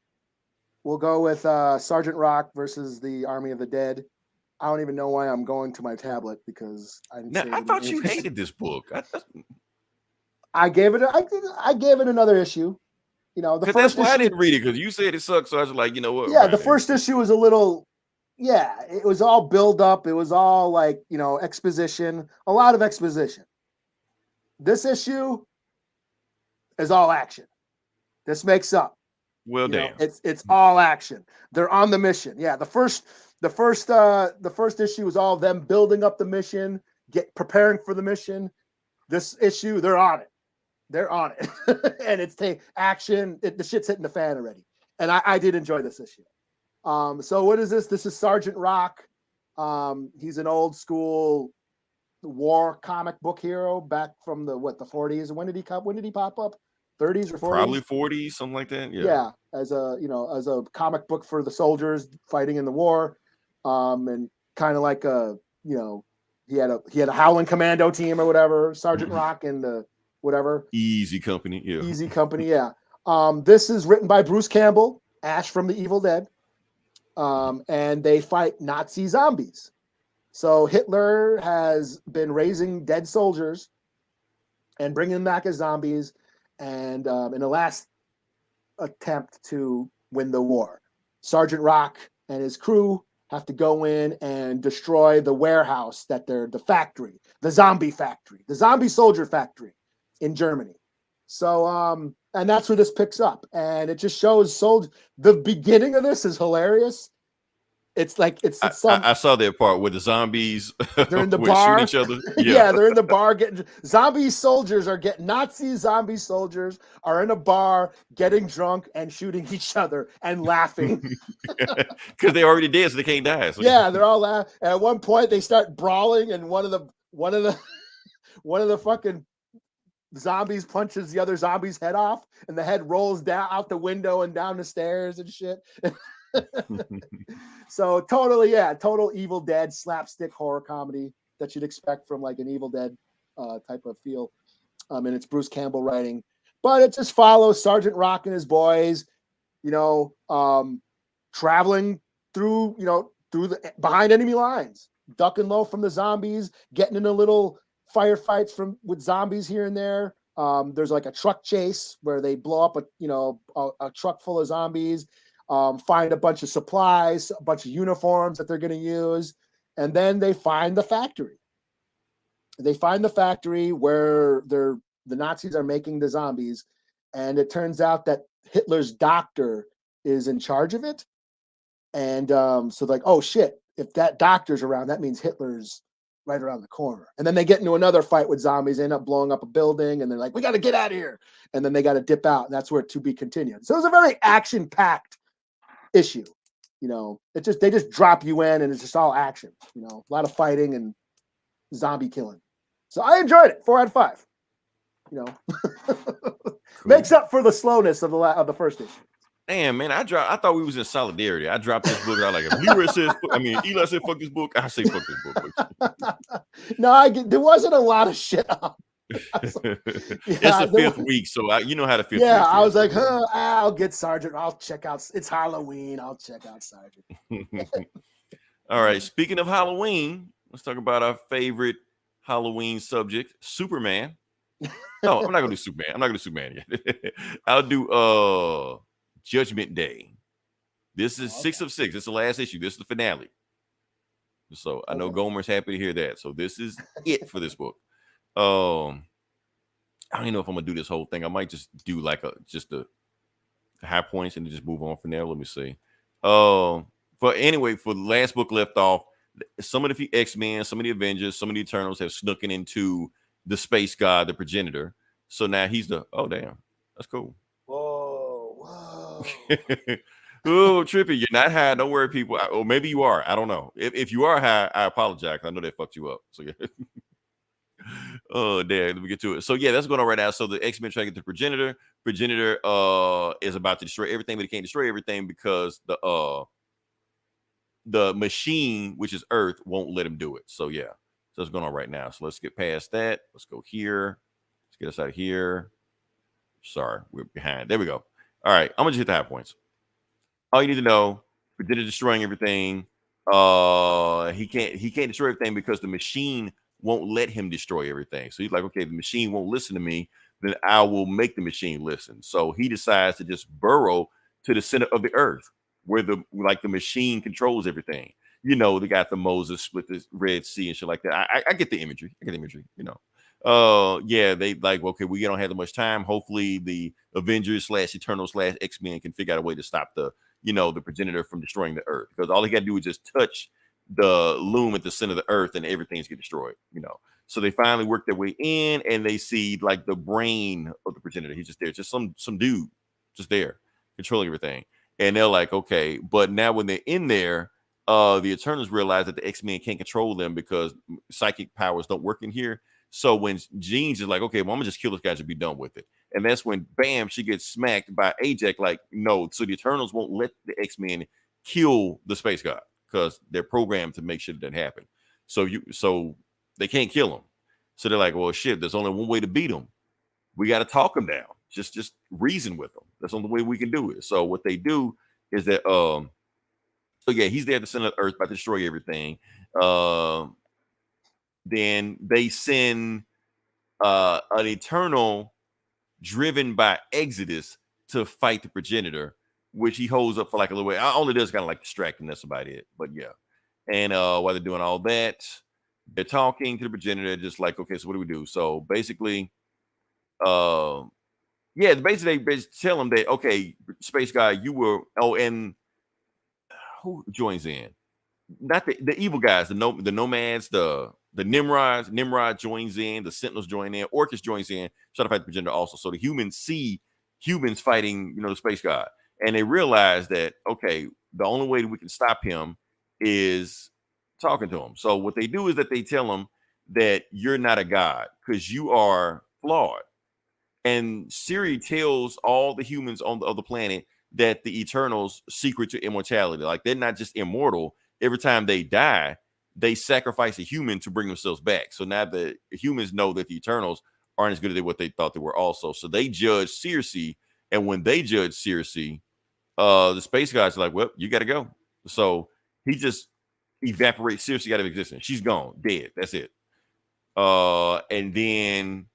we'll go with Sergeant Rock versus the Army of the Dead. I don't even know why I'm going to my tablet because I thought you hated this book. I gave it another issue. You know, the first that's why issue, I didn't read it, because you said it sucked. So I was like, you know what? Yeah, the first issue was a little, it was all build up. It was all like, you know, exposition, a lot of exposition. This issue is all action. This makes up. Well, damn. It's all action. They're on the mission. Yeah, the first issue was all them building up the mission, preparing for the mission. This issue, they're on it. They're on it. And it's action. The shit's hitting the fan already. And I did enjoy this issue. So what is this? This is Sergeant Rock. He's an old school war comic book hero back from the 40s. When did he pop up? 30s or 40s? Probably 40s, something like that. Yeah, as a comic book for the soldiers fighting in the war. And kind of like he had a Howling Commando team or whatever, Sergeant Rock and whatever. Easy Company, yeah. This is written by Bruce Campbell, Ash from the Evil Dead. And they fight Nazi zombies. So Hitler has been raising dead soldiers and bringing them back as zombies, and in the last attempt to win the war, Sergeant Rock and his crew have to go in and destroy the warehouse the factory, the zombie soldier factory in Germany. So, and that's where this picks up, and it just shows the beginning of this is hilarious. It's like I saw that part where the zombies they're in the bar each other. Yeah, they're in the bar getting Nazi soldiers zombie soldiers are in a bar getting drunk and shooting each other and laughing because they already did, so they can't die. So. Yeah, they're all laughing. At one point, they start brawling, and one of the fucking zombies punches the other zombie's head off, and the head rolls down out the window and down the stairs and shit. So total Evil Dead slapstick horror comedy that you'd expect from like an Evil Dead type of feel. And it's Bruce Campbell writing, but it just follows Sergeant Rock and his boys, traveling through the behind enemy lines, ducking low from the zombies, getting into little firefights with zombies here and there. There's like a truck chase where they blow up a truck full of zombies. Find a bunch of supplies, a bunch of uniforms that they're going to use, and then they find the factory. They find the factory where the Nazis are making the zombies, and it turns out that Hitler's doctor is in charge of it. And so like, oh shit, if that doctor's around, that means Hitler's right around the corner. And then they get into another fight with zombies, they end up blowing up a building, and they're like, we got to get out of here. And then they got to dip out, and that's where to be continued. So it was a very action-packed issue. They just drop you in, and it's just all action. A lot of fighting, and zombie killing. So I enjoyed it. 4 out of 5. You know, Cool. makes up for the slowness of the first issue. Damn, man, I thought we was in solidarity. I dropped this book. I like, if Leroy says, Eli said, fuck this book. I say, fuck this book. No, there wasn't a lot of shit on. It's the 5th week, so you know how the 5th week is. I was like, I'll get Sergeant. I'll check out. It's Halloween. I'll check out Sergeant. All right. Speaking of Halloween, let's talk about our favorite Halloween subject, Superman. No, I'm not gonna do Superman. I'm not gonna do Superman yet. I'll do Judgment Day. This is 6 of 6. This is the last issue. This is the finale. So I know Gomer's happy to hear that. So this is it for this book. I don't even know if I'm gonna do this whole thing. I might just do like just the high points and then just move on from there. Let me see. But anyway, for the last book left off, some of the X-Men, some of the Avengers, some of the Eternals have snuck into the space god, the progenitor. So now he's oh damn, that's cool. Whoa. Oh, trippy, you're not high. Don't worry, people. Or maybe you are. I don't know. If you are high, I apologize. I know that fucked you up. So yeah. Oh, damn. Let me get to it. So yeah, that's going on right now. So the X-Men try to get the progenitor. Progenitor is about to destroy everything, but he can't destroy everything because the machine, which is Earth, won't let him do it. So yeah, so that's going on right now. So let's get past that. Let's go here. Let's get us out of here. Sorry, we're behind. There we go. All right, I'm gonna just hit the high points. All you need to know: Progenitor destroying everything. He can't destroy everything because the machine won't let him destroy everything. So he's like, okay, the machine won't listen to me, then I will make the machine listen. So he decides to just burrow to the center of the earth where the machine controls everything. You know, they got the Moses split the Red Sea and shit like that. I get the imagery. You know. Yeah, they like, okay, we don't have that much time. Hopefully the Avengers / Eternals / X-Men can figure out a way to stop the progenitor from destroying the earth, because all they got to do is just touch the loom at the center of the earth and everything's get destroyed, you know. So they finally work their way in and they see like the brain of the progenitor. He's just there, just some dude just there controlling everything. And they're like, okay, but now when they're in there, the Eternals realize that the X-Men can't control them because psychic powers don't work in here. So when Jean's is like, okay, well, I'm gonna just kill this guy to be done with it. And that's when, bam, she gets smacked by A.X.E, like, no. So the Eternals won't let the X-Men kill the space god because they're programmed to make sure that happen. So they can't kill him. So they're like, well, shit, there's only one way to beat him. We got to talk him down. Just reason with him. That's the only way we can do it. So what they do is that, so yeah, he's there at the center of the earth about to destroy everything. Then they send an Eternal driven by Exodus to fight the progenitor, which he holds up for like a little way. All it does kind of like distracting. That's about it. But yeah. And while they're doing all that, they're talking to the progenitor, just like, okay, so what do we do? So basically, they tell him that, okay, space guy, you were, and who joins in? Not the evil guys, the nomads, the Nimrods. Nimrod joins in, the Sentinels join in, Orcus joins in, try to fight the progenitor also. So the humans see humans fighting, the space god. And they realize that, okay, the only way that we can stop him is talking to him. So what they do is that they tell him that you're not a god because you are flawed. And Siri tells all the humans on the other planet that the Eternals' secret to immortality, like they're not just immortal. Every time they die, they sacrifice a human to bring themselves back. So now the humans know that the Eternals aren't as good as what they thought they were also. So they judge Circe. And when they judge Circe, the space guys are like, well, you got to go. So he just evaporates Circe out of existence. She's gone, dead. That's it. And then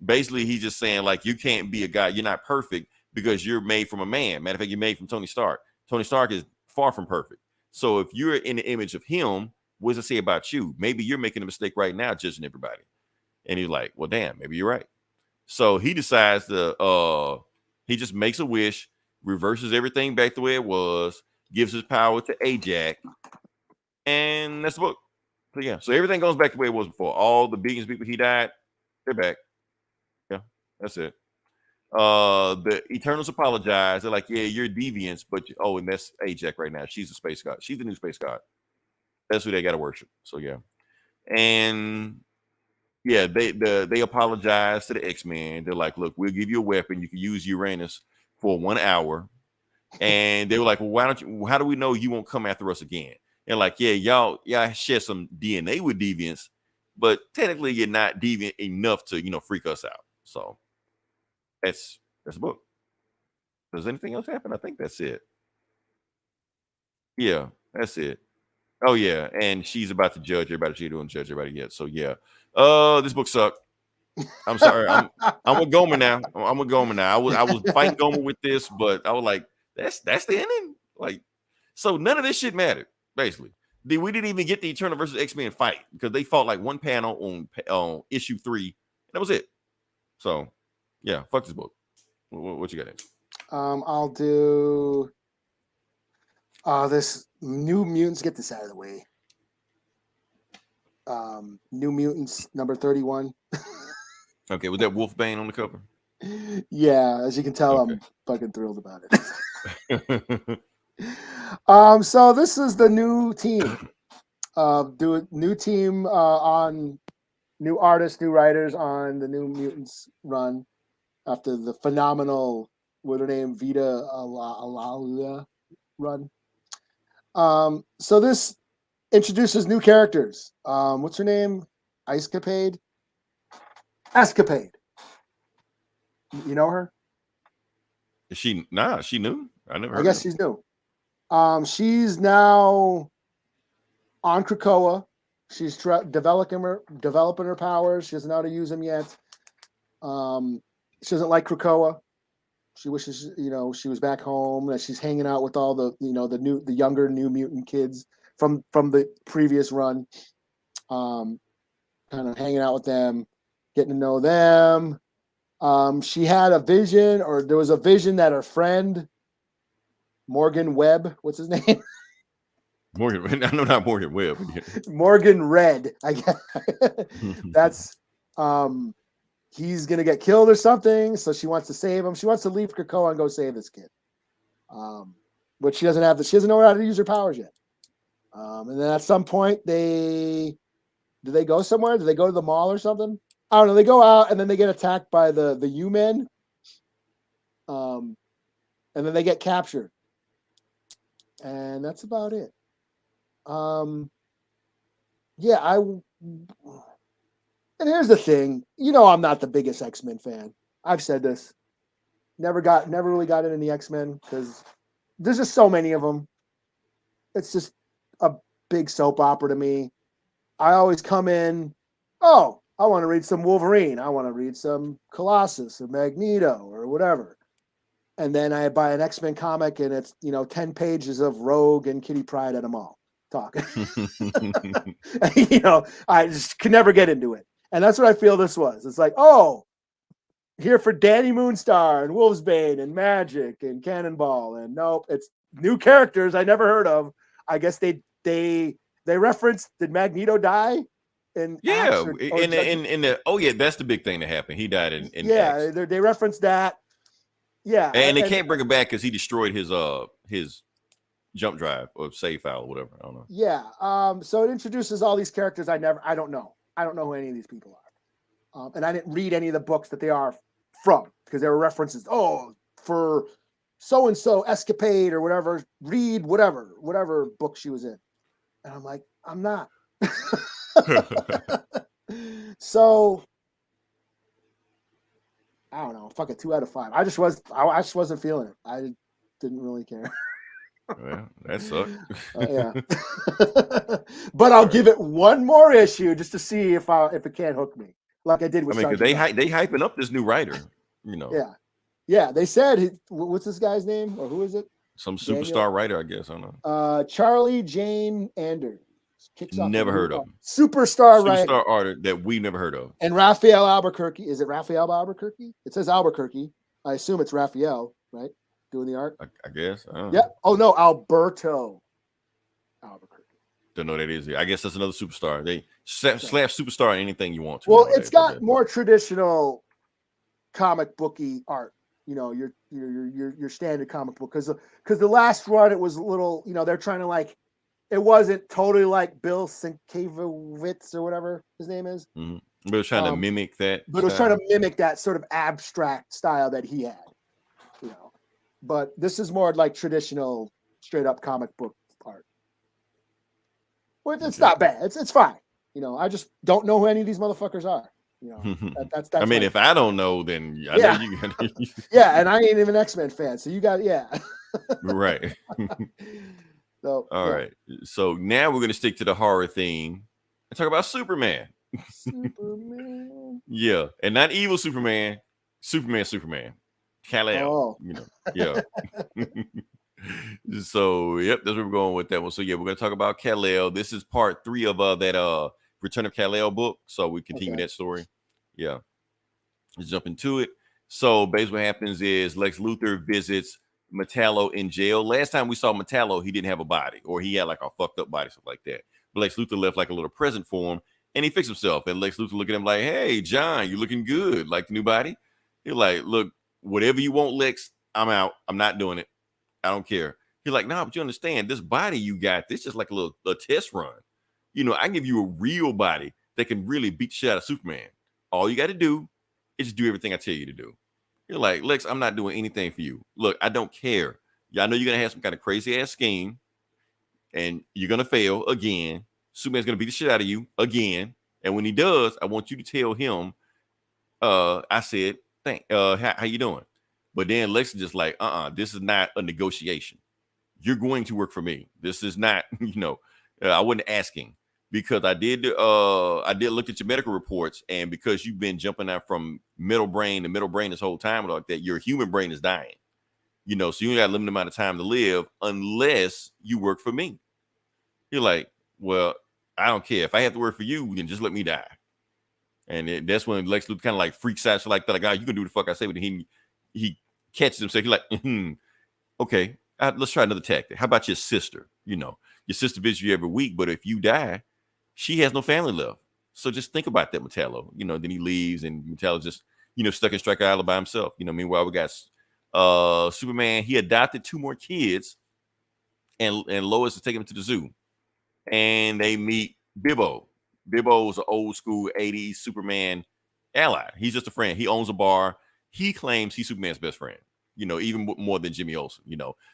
basically he's just saying, like, you can't be a guy. You're not perfect because you're made from a man. Matter of fact, you're made from Tony Stark. Tony Stark is far from perfect. So if you're in the image of him, what does it say about you? Maybe you're making a mistake right now, judging everybody. And he's like, well, damn, maybe you're right. So he decides he just makes a wish, reverses everything back the way it was, gives his power to A.X.E, and that's the book. So yeah, so everything goes back the way it was before. All the billions of people he died, they're back. Yeah, that's it. The Eternals apologize. They're like, yeah, you're deviants, but and that's A.X.E right now. She's a space god. She's the new space god. That's who they got to worship. So yeah. And yeah, they apologize to the X-Men. They're like, look, we'll give you a weapon. You can use Uranus for 1 hour. And they were like, well, why don't you? How do we know you won't come after us again? And like, yeah, y'all share some DNA with deviants, but technically you're not deviant enough to freak us out. So that's the book. Does anything else happen? I think that's it. Yeah, that's it. Oh yeah, and she's about to judge everybody. She don't judge everybody yet. So yeah, this book sucked. I'm sorry. I'm with Gomer now. I'm with Gomer now. I was fighting Gomer with this, but I was like, that's the ending. Like, so none of this shit mattered. Basically, we didn't even get the Eternal versus X-Men fight because they fought like one panel on issue 3, and that was it. So yeah, fuck this book. What you got in? I'll do this New Mutants. Get this out of the way. New Mutants number 31. Okay, was that Wolfbane on the cover? Yeah, as you can tell, Okay. I'm fucking thrilled about it. So this is the new team. Do a new team on new artists, new writers on the New Mutants run after the phenomenal, what her name, Vita Alalia run. So this introduces new characters. What's her name? Escapade. You know her? Is she? Nah, she knew. I never heard. I guess she's new. She's now on Krakoa. She's developing her powers. She doesn't know how to use them yet. She doesn't like Krakoa. She wishes, she was back home. That she's hanging out with all the, the younger New Mutant kids from the previous run. Kind of hanging out with them, getting to know them. She had a vision, or there was a vision that her friend Morgan Webb, what's his name? Morgan. I know not Morgan Webb. Morgan Red. I guess that's he's gonna get killed or something. So she wants to save him. She wants to leave Krakoa and go save this kid. But she doesn't know how to use her powers yet. And then at some point do they go somewhere? Do they go to the mall or something? I don't know. They go out and then they get attacked by the U-Men. And then they get captured. And that's about it. Yeah, and here's the thing. I'm not the biggest X-Men fan. I've said this. Never really got into the X-Men because there's just so many of them. It's just a big soap opera to me. I always come in, oh, I want to read some Wolverine. I want to read some Colossus or Magneto or whatever. And then I buy an X-Men comic and it's, 10 pages of Rogue and Kitty Pryde at a mall talking. I just could never get into it. And that's what I feel this was. It's like, oh, here for Danny Moonstar and Wolfsbane and Magic and Cannonball. And nope, it's new characters I never heard of. I guess they referenced, did Magneto die? Yeah, that's the big thing that happened. He died in yeah, they referenced that. Yeah, and they can't bring him back because he destroyed his jump drive or save file or whatever. I don't know. Yeah, so it introduces all these characters I don't know who any of these people are, and I didn't read any of the books that they are from because there were references. Oh, for so and so Escapade or whatever, read whatever book she was in, and I'm like, I'm not. So I don't know. Fuck it, 2 out of 5. I just wasn't feeling it. I didn't really care. Well, that sucked. Yeah. But I'll give it one more issue just to see if it can't hook me, like I did with. Because they hyping up this new writer. Yeah. They said what's this guy's name, or who is it? Some superstar writer, I guess. I don't know. Charlie Jane Anders. Never heard of him. Superstar artist that we never heard of. And Raphael Albuquerque. Is it Raphael Albuquerque? It says Albuquerque. I assume it's Raphael, right? Doing the art. I guess. I don't know. Oh no, Alberto Albuquerque. Don't know what that is. I guess that's another superstar. They slap superstar on anything you want to. Well, it's got more traditional comic booky art. Your standard comic book because the last run it was a little. They're trying to like it wasn't totally like Bill Sienkiewicz or whatever his name is. Mm-hmm. But it was trying to mimic that. But it was trying to mimic that sort of abstract style that he had, you know. But this is more like traditional, straight up comic book art. Well, it's not bad. It's fine. You know, I just don't know who any of these motherfuckers are. You know, that's. I mean, if I don't know, then I know you got. Yeah, and I ain't even an X-Men fan, so you got right. So all right. So now we're gonna stick to the horror theme and talk about Superman. Superman. Yeah, and not evil Superman. Superman. Kal-El. You know. Yeah. So yep, that's where we're going with that one. So yeah, we're gonna talk about Kal-El. This is part 3 of that Return of Kal-El book. So we continue that story. Yeah. Let's jump into it. So basically what happens is Lex Luthor visits Metallo in jail. Last time we saw Metallo, he didn't have a body, or he had like a fucked up body, something like that. But Lex Luthor left like a little present for him, and he fixed himself. And Lex Luthor look at him like, "Hey, John, you looking good? Like the new body?" He's like, "Look, whatever you want, Lex, I'm out. I'm not doing it. I don't care." He's like, "Nah, but you understand, this body you got, this is just like a test run. You know, I can give you a real body that can really beat the shit out of Superman. All you got to do is just do everything I tell you to do." You're like, "Lex, I'm not doing anything for you. Look, I don't care. Yeah, I know you're going to have some kind of crazy ass scheme, and you're going to fail again. Superman's going to beat the shit out of you again. And when he does, I want you to tell him, I said, how you doing?" But then Lex is just like, this is not a negotiation. You're going to work for me. This is not, I wasn't asking, because I did look at your medical reports, and because you've been jumping out from middle brain to middle brain this whole time like that, your human brain is dying. So you got a limited amount of time to live unless you work for me. You're like, "Well, I don't care. If I have to work for you, then just let me die." And that's when Lex Luthor kind of like freaks out. So like that, like, "You can do the fuck I say," but he catches himself. He's like, "Okay, let's try another tactic. How about your sister? Your sister visits you every week, but if you die, she has no family left. So just think about that, Metallo." Then he leaves, and Metallo just, stuck in Stryker Island by himself. Meanwhile, we got Superman. He adopted 2 more kids, and Lois is taking him to the zoo, and they meet Bibbo. Bibbo is an old school 80s Superman ally. He's just a friend. He owns a bar. He claims he's Superman's best friend, even more than Jimmy Olsen,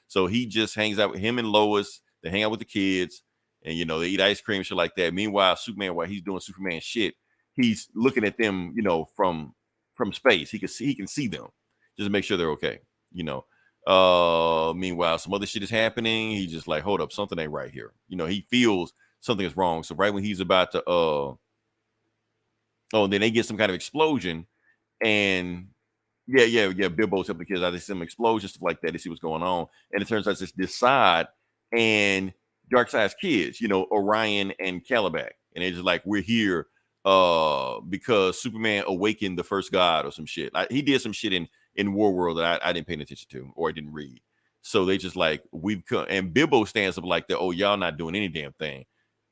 So he just hangs out with him and Lois. They hang out with the kids, and, they eat ice cream and shit like that. Meanwhile, Superman, while he's doing Superman shit, he's looking at them, from space. He can see them just to make sure they're okay, Meanwhile, some other shit is happening. He's just like, "Hold up, something ain't right here." He feels something is wrong. So right when he's about to, then they get some kind of explosion, and yeah, Bilbo's helping the kids out. They see some explosions, stuff like that. They see what's going on, and it turns out it's Decide and Darkseid's kids, Orion and Caliban, and they're just like, "We're here because Superman awakened the first god or some shit." He did some shit in War World that I didn't pay attention to, or I didn't read. So they just like, "We've come," and Bilbo stands up like, "Oh, y'all not doing any damn thing.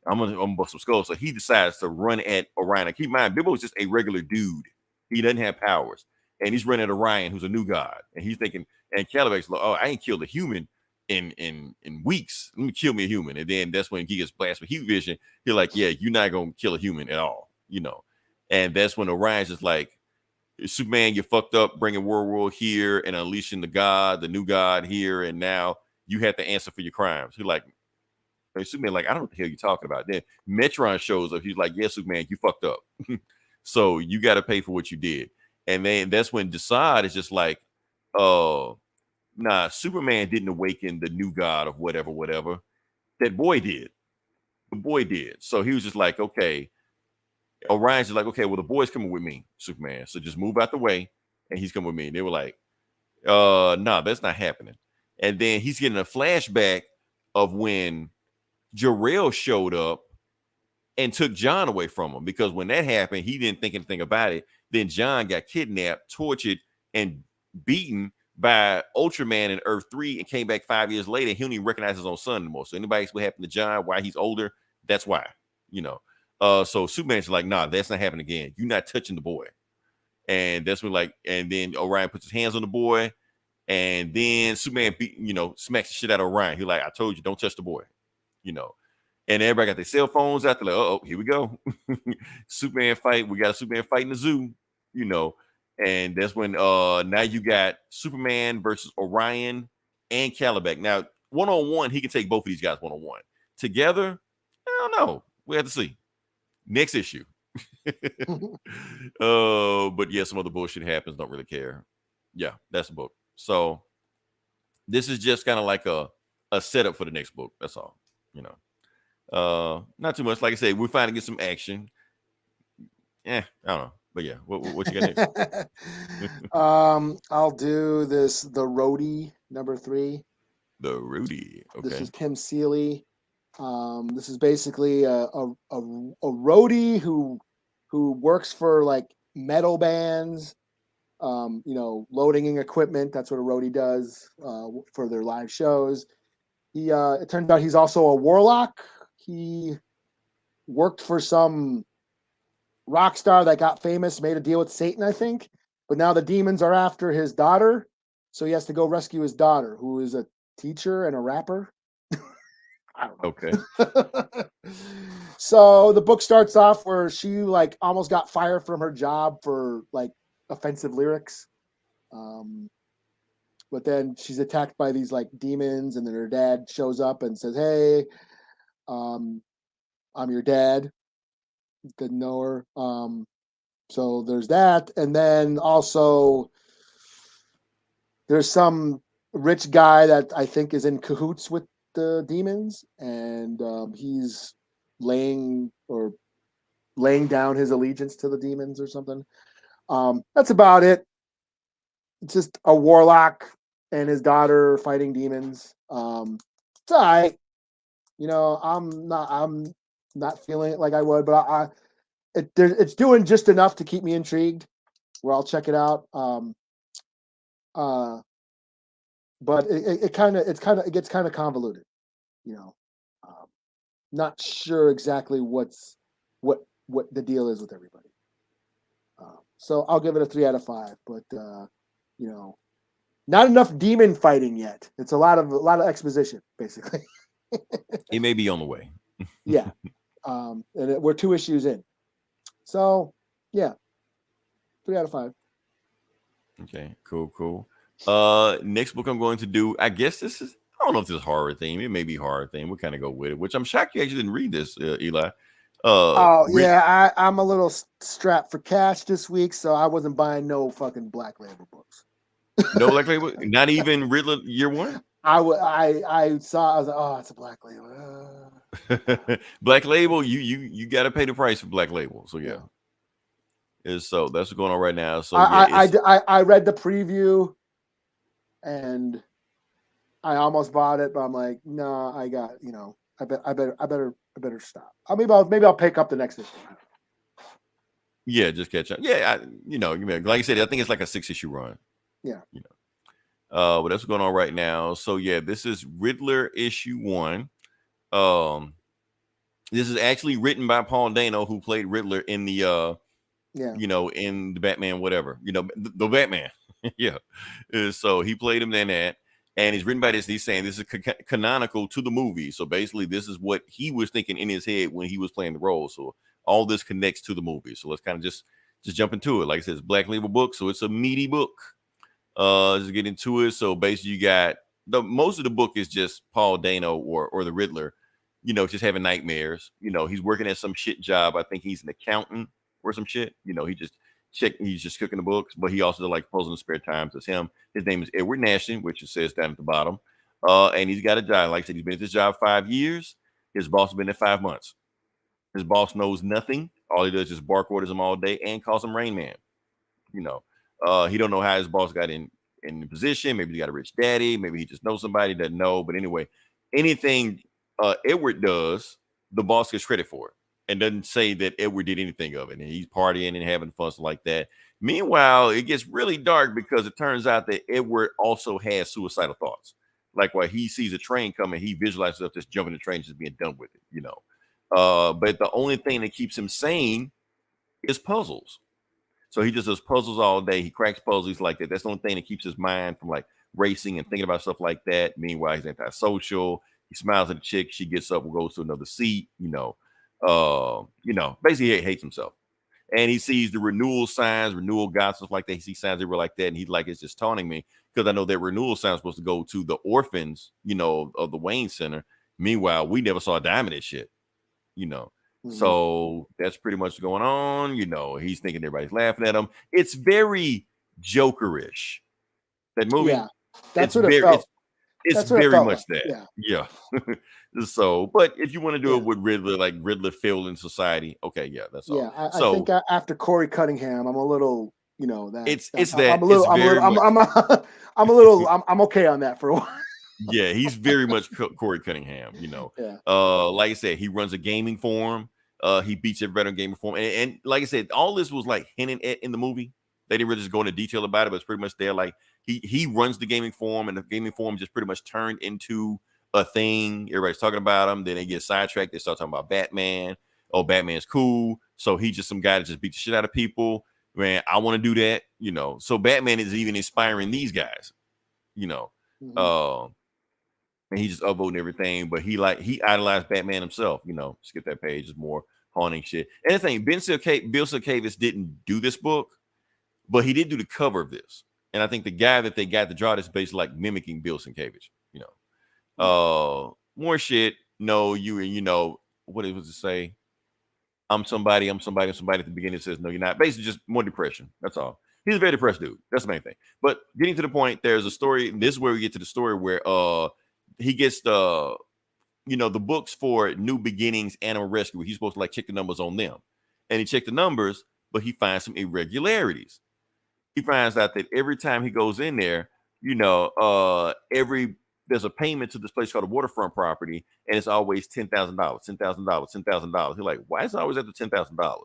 I'm gonna bust some skulls." So he decides to run at Orion. Now, keep in mind, Bilbo is just a regular dude. He doesn't have powers. And he's running at Orion, who's a new god. And he's thinking, and Caliban's like, "Oh, I ain't killed a human in weeks. Let me kill me a human." And then that's when he gets blasted with heat vision. He's like, "Yeah, you're not gonna kill a human at all, And that's when Orion's just like, "Superman, you fucked up bringing World here and unleashing the new god here, and now you have to answer for your crimes." He's like, Superman, like, "I don't know what the hell you're talking about." Then Metron shows up. He's like, "Yeah, Superman, you fucked up. So you got to pay for what you did." And then that's when Decide is just like, nah, Superman didn't awaken the new god of whatever. That boy did. The boy did. So he was just like, okay. Orion's just like, "Okay, well, the boy's coming with me, Superman. So just move out the way, and he's coming with me." And they were like, nah, that's not happening. And then he's getting a flashback of when Jor-El showed up and took John away from him, because when that happened, he didn't think anything about it. Then John got kidnapped, tortured, and beaten by Ultraman in Earth 3, and came back 5 years later. He don't even recognize his own son anymore. So anybody ask what happened to John, why he's older, that's why, So Superman's like, "Nah, that's not happening again. You're not touching the boy." And that's when and then Orion puts his hands on the boy, and then Superman smacks the shit out of Orion. He's like, "I told you, don't touch the boy," And everybody got their cell phones out. They're like, oh, here we go. Superman fight. We got a Superman fight in the zoo, you know. And that's when now you got Superman versus Orion and Caliban. Now, one-on-one, he can take both of these guys one-on-one. Together, I don't know. We have to see. Next issue. But yeah, some other bullshit happens. Don't really care. Yeah, that's the book. So this is just kind of like a setup for the next book. That's all, you know. Not too much. Like I said, we're finally get some action. I don't know. But yeah, what you got next? I'll do this, the Roadie #3. The Roadie. Okay. This is Tim Seeley. This is basically a roadie who works for like metal bands, you know, loading equipment. That's what a roadie does for their live shows. He it turns out he's also a warlock. He worked for some rock star that got famous, made a deal with Satan, I think. But now the demons are after his daughter, so he has to go rescue his daughter, who is a teacher and a rapper. I don't know. Okay. So the book starts off where she like almost got fired from her job for like offensive lyrics. But then she's attacked by these like demons, and then her dad shows up and says, "Hey, I'm your dad." Didn't know her. So there's that, and then also there's some rich guy that I think is in cahoots with the demons, and he's laying down his allegiance to the demons or something. That's about it. It's just a warlock and his daughter fighting demons. It's all right. You know, I'm not feeling it like I would, but it's doing just enough to keep me intrigued, where I'll check it out. But it gets kind of convoluted, you know. Not sure exactly what the deal is with everybody. So I'll give it a 3 out of 5. But you know, not enough demon fighting yet. It's a lot of exposition, basically. It may be on the way. Yeah. And we're 2 issues in. So yeah, 3 out of 5. Okay, cool. Next book I'm going to do, I guess this is, I don't know if this is horror theme. It may be horror theme. We'll kind of go with it, which I'm shocked you actually didn't read this, Eli. Yeah, I'm a little strapped for cash this week, so I wasn't buying no fucking Black Label books. No Black Label? Not even Riddler Year One? I saw, I was like, oh, it's a Black Label. Black Label, you got to pay the price for Black Label. So yeah. So that's what's going on right now. So I read the preview and I almost bought it, but I'm like, no, I got, you know, I better stop. Maybe I'll pick up the next issue. Yeah, just catch up. Yeah, like I said, I think it's like a 6-issue run. Yeah. You know. But that's what's going on right now. So yeah, this is Riddler issue 1. This is actually written by Paul Dano, who played Riddler in the you know, in the Batman, whatever, you know, the Batman. Yeah. So he played him in that. And he's written by this. He's saying this is canonical to the movie. So basically, this is what he was thinking in his head when he was playing the role. So all this connects to the movie. So let's kind of just jump into it. Like I said, it's Black Label book, so it's a meaty book. Just get into it. So basically, you got most of the book is just Paul Dano or the Riddler, you know, just having nightmares. You know, he's working at some shit job. I think he's an accountant or some shit. You know, he's just cooking the books, but he also like posing in spare time. It's him. His name is Edward Nashton, which it says down at the bottom. And he's got a job. Like I said, he's been at this job 5 years. His boss has been there 5 months. His boss knows nothing. All he does is bark orders him all day and calls him Rain Man. You know, he don't know how his boss got in the position. Maybe he got a rich daddy. Maybe he just knows somebody, doesn't know. But anyway, anything Edward does, the boss gets credit for it. And doesn't say that Edward did anything of it. And he's partying and having fun like that. Meanwhile, it gets really dark because it turns out that Edward also has suicidal thoughts. Like while he sees a train coming, he visualizes himself just jumping the train, just being done with it, you know. But the only thing that keeps him sane is puzzles. So he just does puzzles all day. He cracks puzzles like that. That's the only thing that keeps his mind from like racing and thinking about stuff like that. Meanwhile, he's antisocial. He smiles at the chick. She gets up and goes to another seat. Basically he hates himself. And he sees the renewal signs, renewal gospels like that. He sees signs everywhere like that, and he's like, it's just taunting me because I know that renewal sign is supposed to go to the orphans, of the Wayne Center. Meanwhile, we never saw a dime of that shit, So that's pretty much going on. He's thinking everybody's laughing at him. It's very Jokerish. That movie. Yeah, that's it's what very, it felt. It's very much like. that. Yeah. So, but if you want to do it with Riddler, like Riddler failing society, okay, yeah, that's all. I think after Corey Cunningham, I'm a little, I'm okay on that for a while. Yeah, he's very much Corey Cunningham, Like I said, he runs a gaming forum. He beats everybody on gaming forum. And like I said, all this was like hinted at in the movie. They didn't really just go into detail about it, but it's pretty much there. Like he runs the gaming forum, and the gaming forum just pretty much turned into a thing. Everybody's talking about him. Then they get sidetracked. They start talking about Batman. Oh, Batman's cool. So he's just some guy that just beat the shit out of people. Man, I want to do that. So Batman is even inspiring these guys. And he just upvoting everything. But he idolized Batman himself. Skip that page. It's more haunting shit. And the thing, Bill Sienkiewicz didn't do this book, but he did do the cover of this. And I think the guy that they got to draw this basically like mimicking Bill Sienkiewicz. More shit. No, what it was to say. I'm somebody at the beginning. It says, no, you're not. Basically just more depression. That's all. He's a very depressed dude. That's the main thing. But getting to the point, there's a story. This is where we get to the story where he gets the books for New Beginnings, Animal Rescue. He's supposed to like check the numbers on them. And he checked the numbers, but he finds some irregularities. He finds out that every time he goes in there, there's a payment to this place called a waterfront property, and it's always $10,000. He's like, why is it always at the $10,000?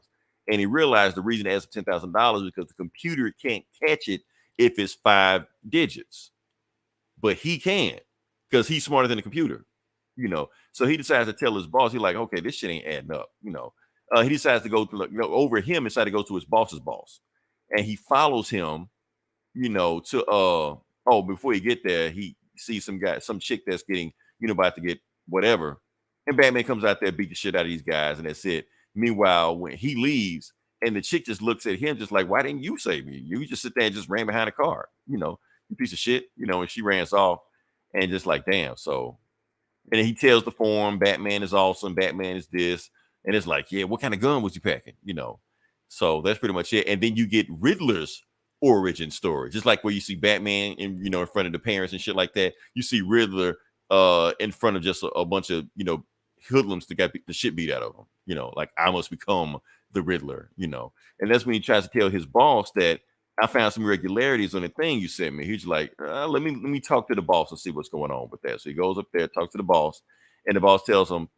And he realized the reason it has $10,000 is because the computer can't catch it if it's 5 digits, but he can because he's smarter than the computer, So he decides to tell his boss. He's like, okay, this shit ain't adding up, He decides to go to over him and decide to go to his boss's boss, and he follows him, to before he get there, he see some chick that's getting, about to get whatever. And Batman comes out there, beat the shit out of these guys, and that's it. Meanwhile, when he leaves and the chick just looks at him just like, why didn't you save me? You just sit there and just ran behind a car, you piece of shit, and she ran off and just like, damn. So, and then he tells the forum, Batman is awesome. Batman is this. And it's like, yeah, what kind of gun was you packing? So that's pretty much it. And then you get Riddler's origin story, just like where you see Batman in front of the parents and shit like that. You see Riddler in front of just a bunch of hoodlums that got the shit beat out of him. Like, I must become the Riddler. And that's when he tries to tell his boss that I found some irregularities on the thing you sent me. He's like, let me talk to the boss and see what's going on with that. So he goes up there, talks to the boss, and the boss tells him,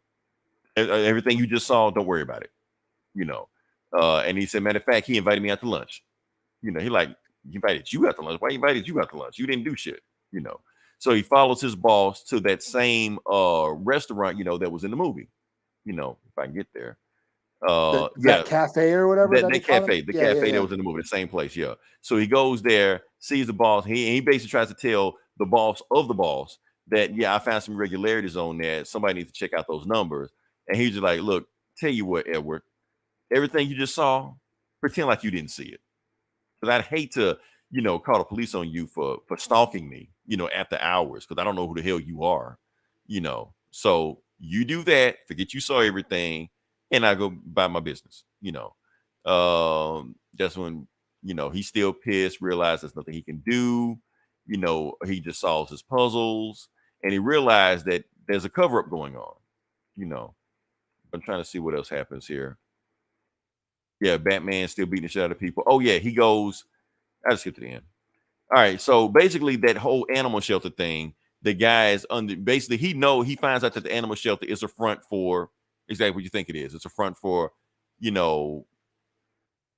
everything you just saw, don't worry about it. And he said, matter of fact, he invited me out to lunch. He like, he invited you out to lunch. Why he invited you out to lunch? You didn't do shit, So he follows his boss to that same restaurant, that was in the movie. If I can get there. That cafe or whatever. The cafe that was in the movie, the same place, yeah. So he goes there, sees the boss. He basically tries to tell the boss of the boss that, yeah, I found some irregularities on there. Somebody needs to check out those numbers. And he's just like, look, tell you what, Edward, everything you just saw, pretend like you didn't see it. Because I'd hate to, call the police on you for stalking me, after hours, because I don't know who the hell you are, So you do that, forget you saw everything, and I go about my business, That's when, he's still pissed, realizes there's nothing he can do, he just solves his puzzles, and he realized that there's a cover-up going on, I'm trying to see what else happens here. Yeah, Batman still beating the shit out of people. Oh, yeah, he goes. I'll skip to the end. All right, so basically that whole animal shelter thing, the guy is under. Basically, he finds out that the animal shelter is a front for exactly what you think it is. It's a front for,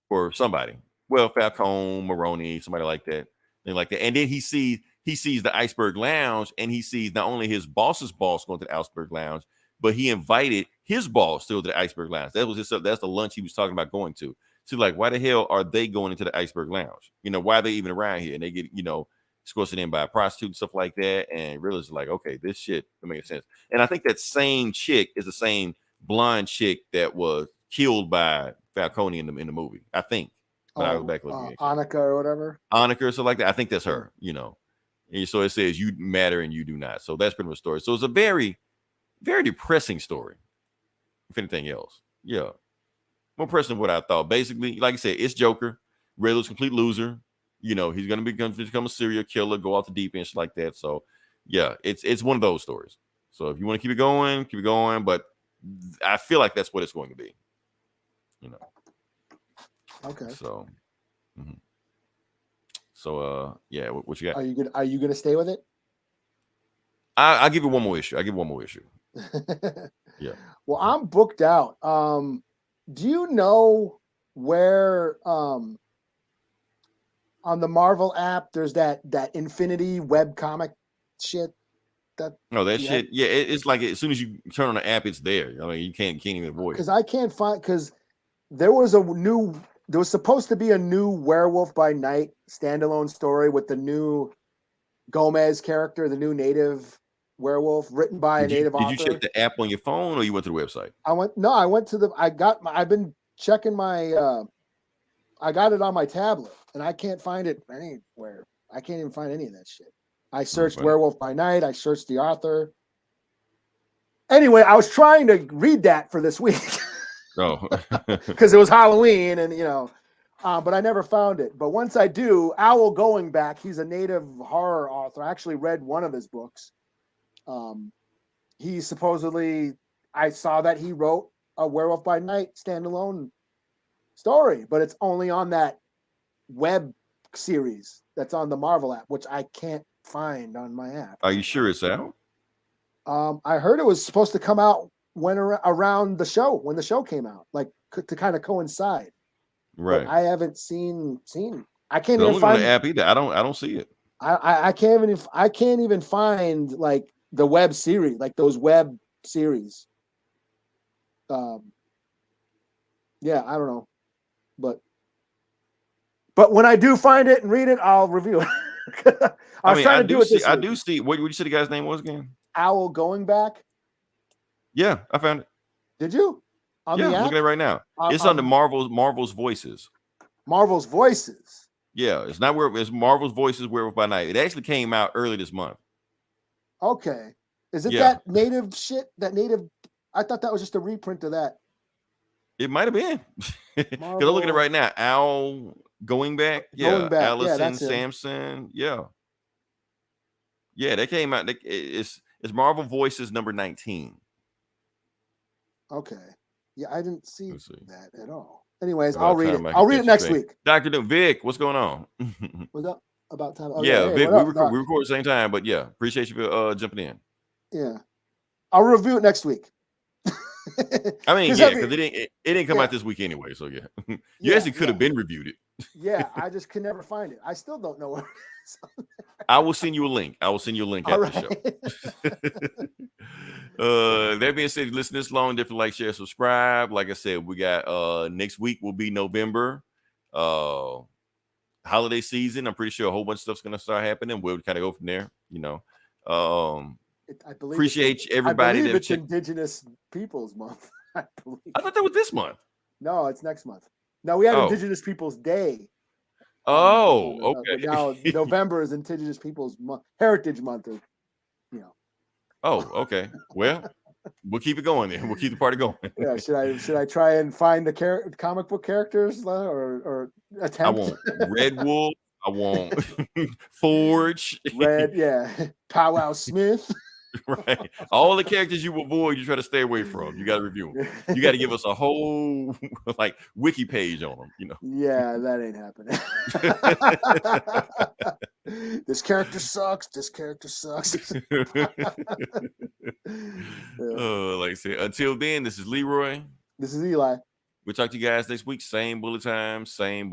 for somebody. Well, Falcone, Maroni, somebody like that. And then he sees the Iceberg Lounge, and he sees not only his boss's boss going to the Iceberg Lounge, but he invited his boss still to the Iceberg Lounge. That's the lunch he was talking about going to. So like, why the hell are they going into the Iceberg Lounge? Why are they even around here? And they get, escorted in by a prostitute and stuff like that. And Riddler's like, okay, this shit makes sense. And I think that same chick is the same blonde chick that was killed by Falcone in the movie. I think. But I was back looking. Annika or whatever. Annika or something like that. I think that's her. And so it says you matter and you do not. So that's pretty much the story. So it's a very, very depressing story. If anything else, yeah, more depressing than what I thought. Basically, like I said, it's Joker. Riddler's a complete loser. He's gonna become a serial killer, go off the deep end, shit like that. So yeah, it's one of those stories. So if you want to keep it going. But I feel like that's what it's going to be. Okay. So. Mm-hmm. So yeah, what you got? Are you gonna stay with it? I'll give it one more issue. Yeah. Well, I'm booked out. Do you know where on the Marvel app there's that Infinity web comic shit? That shit. Yeah, it's like as soon as you turn on the app, it's there. I mean, you can't even avoid it. Because I can't find there was supposed to be a new Werewolf by Night standalone story with the new Gomez character, the new native werewolf, written by a native author. Did you check the app on your phone or you went to the website? I've been checking my I got it on my tablet and I can't find it anywhere. I can't even find any of that shit. I searched Werewolf by Night, I searched the author. Anyway, I was trying to read that for this week. Oh, because it was Halloween and but I never found it. But once I do, Owl Going Back, he's a native horror author. I actually read one of his books. He supposedly, I saw that he wrote a Werewolf by Night standalone story, but it's only on that web series that's on the Marvel app, which I can't find on my app. Are you sure it's out? I heard it was supposed to come out around the show, when the show came out, like to kind of coincide. Right. But I haven't seen. I can't even even find the app either. I don't see it. I can't even find like the web series, like those web series. Yeah, I don't know, but when I do find it and read it, I'll review it. I do see. What did you say the guy's name was again? Owl Going Back. Yeah, I found it. Did you? I'm looking at it right now. It's on the Marvel's Voices. Marvel's Voices. Yeah, it's not it's Marvel's Voices Werewolf by Night. It actually came out early this month. Okay. Is it that native shit? That native? I thought that was just a reprint of that. It might have been. Because I'm looking at it right now. Owl Going Back. Yeah. Allison Sampson. Yeah. Yeah, that came out. It's Marvel Voices number 19. Okay. Yeah, I didn't see that at all. Anyways, I'll read it. I'll read it next week. Dr. Vic, what's going on? What's up? About time. Oh, yeah, Vic, we record at the same time, but yeah, appreciate you for jumping in. Yeah. I'll review it next week. I mean, yeah, because it didn't come out this week anyway, so yeah. You actually could have been reviewed it. Yeah, I just could never find it. I still don't know where it is. I will send you a link. After the show. That being said, listen this long, different, like, share, subscribe. Like I said, we got next week will be November. Holiday season. I'm pretty sure a whole bunch of stuff's gonna start happening. We'll kind of go from there, I believe appreciate everybody. I believe it's Indigenous Peoples Month. I thought that was this month. No, it's next month. No, we had Indigenous Peoples Day. Oh, okay. But now November is Indigenous Peoples Month, Heritage Month, Oh, okay. Well, we'll keep it going then. We'll keep the party going. Yeah. Should I try and find the comic book characters or attempt? I want Red Wolf. I want Forge. Red, yeah. Powwow Smith. Right. All the characters you avoid, you try to stay away from. You got to review them. You got to give us a whole wiki page on them. Yeah, that ain't happening. This character sucks. This character sucks. Like I said, until then, this is Leroy. This is Eli. We'll talk to you guys next week. Same bullet time, same.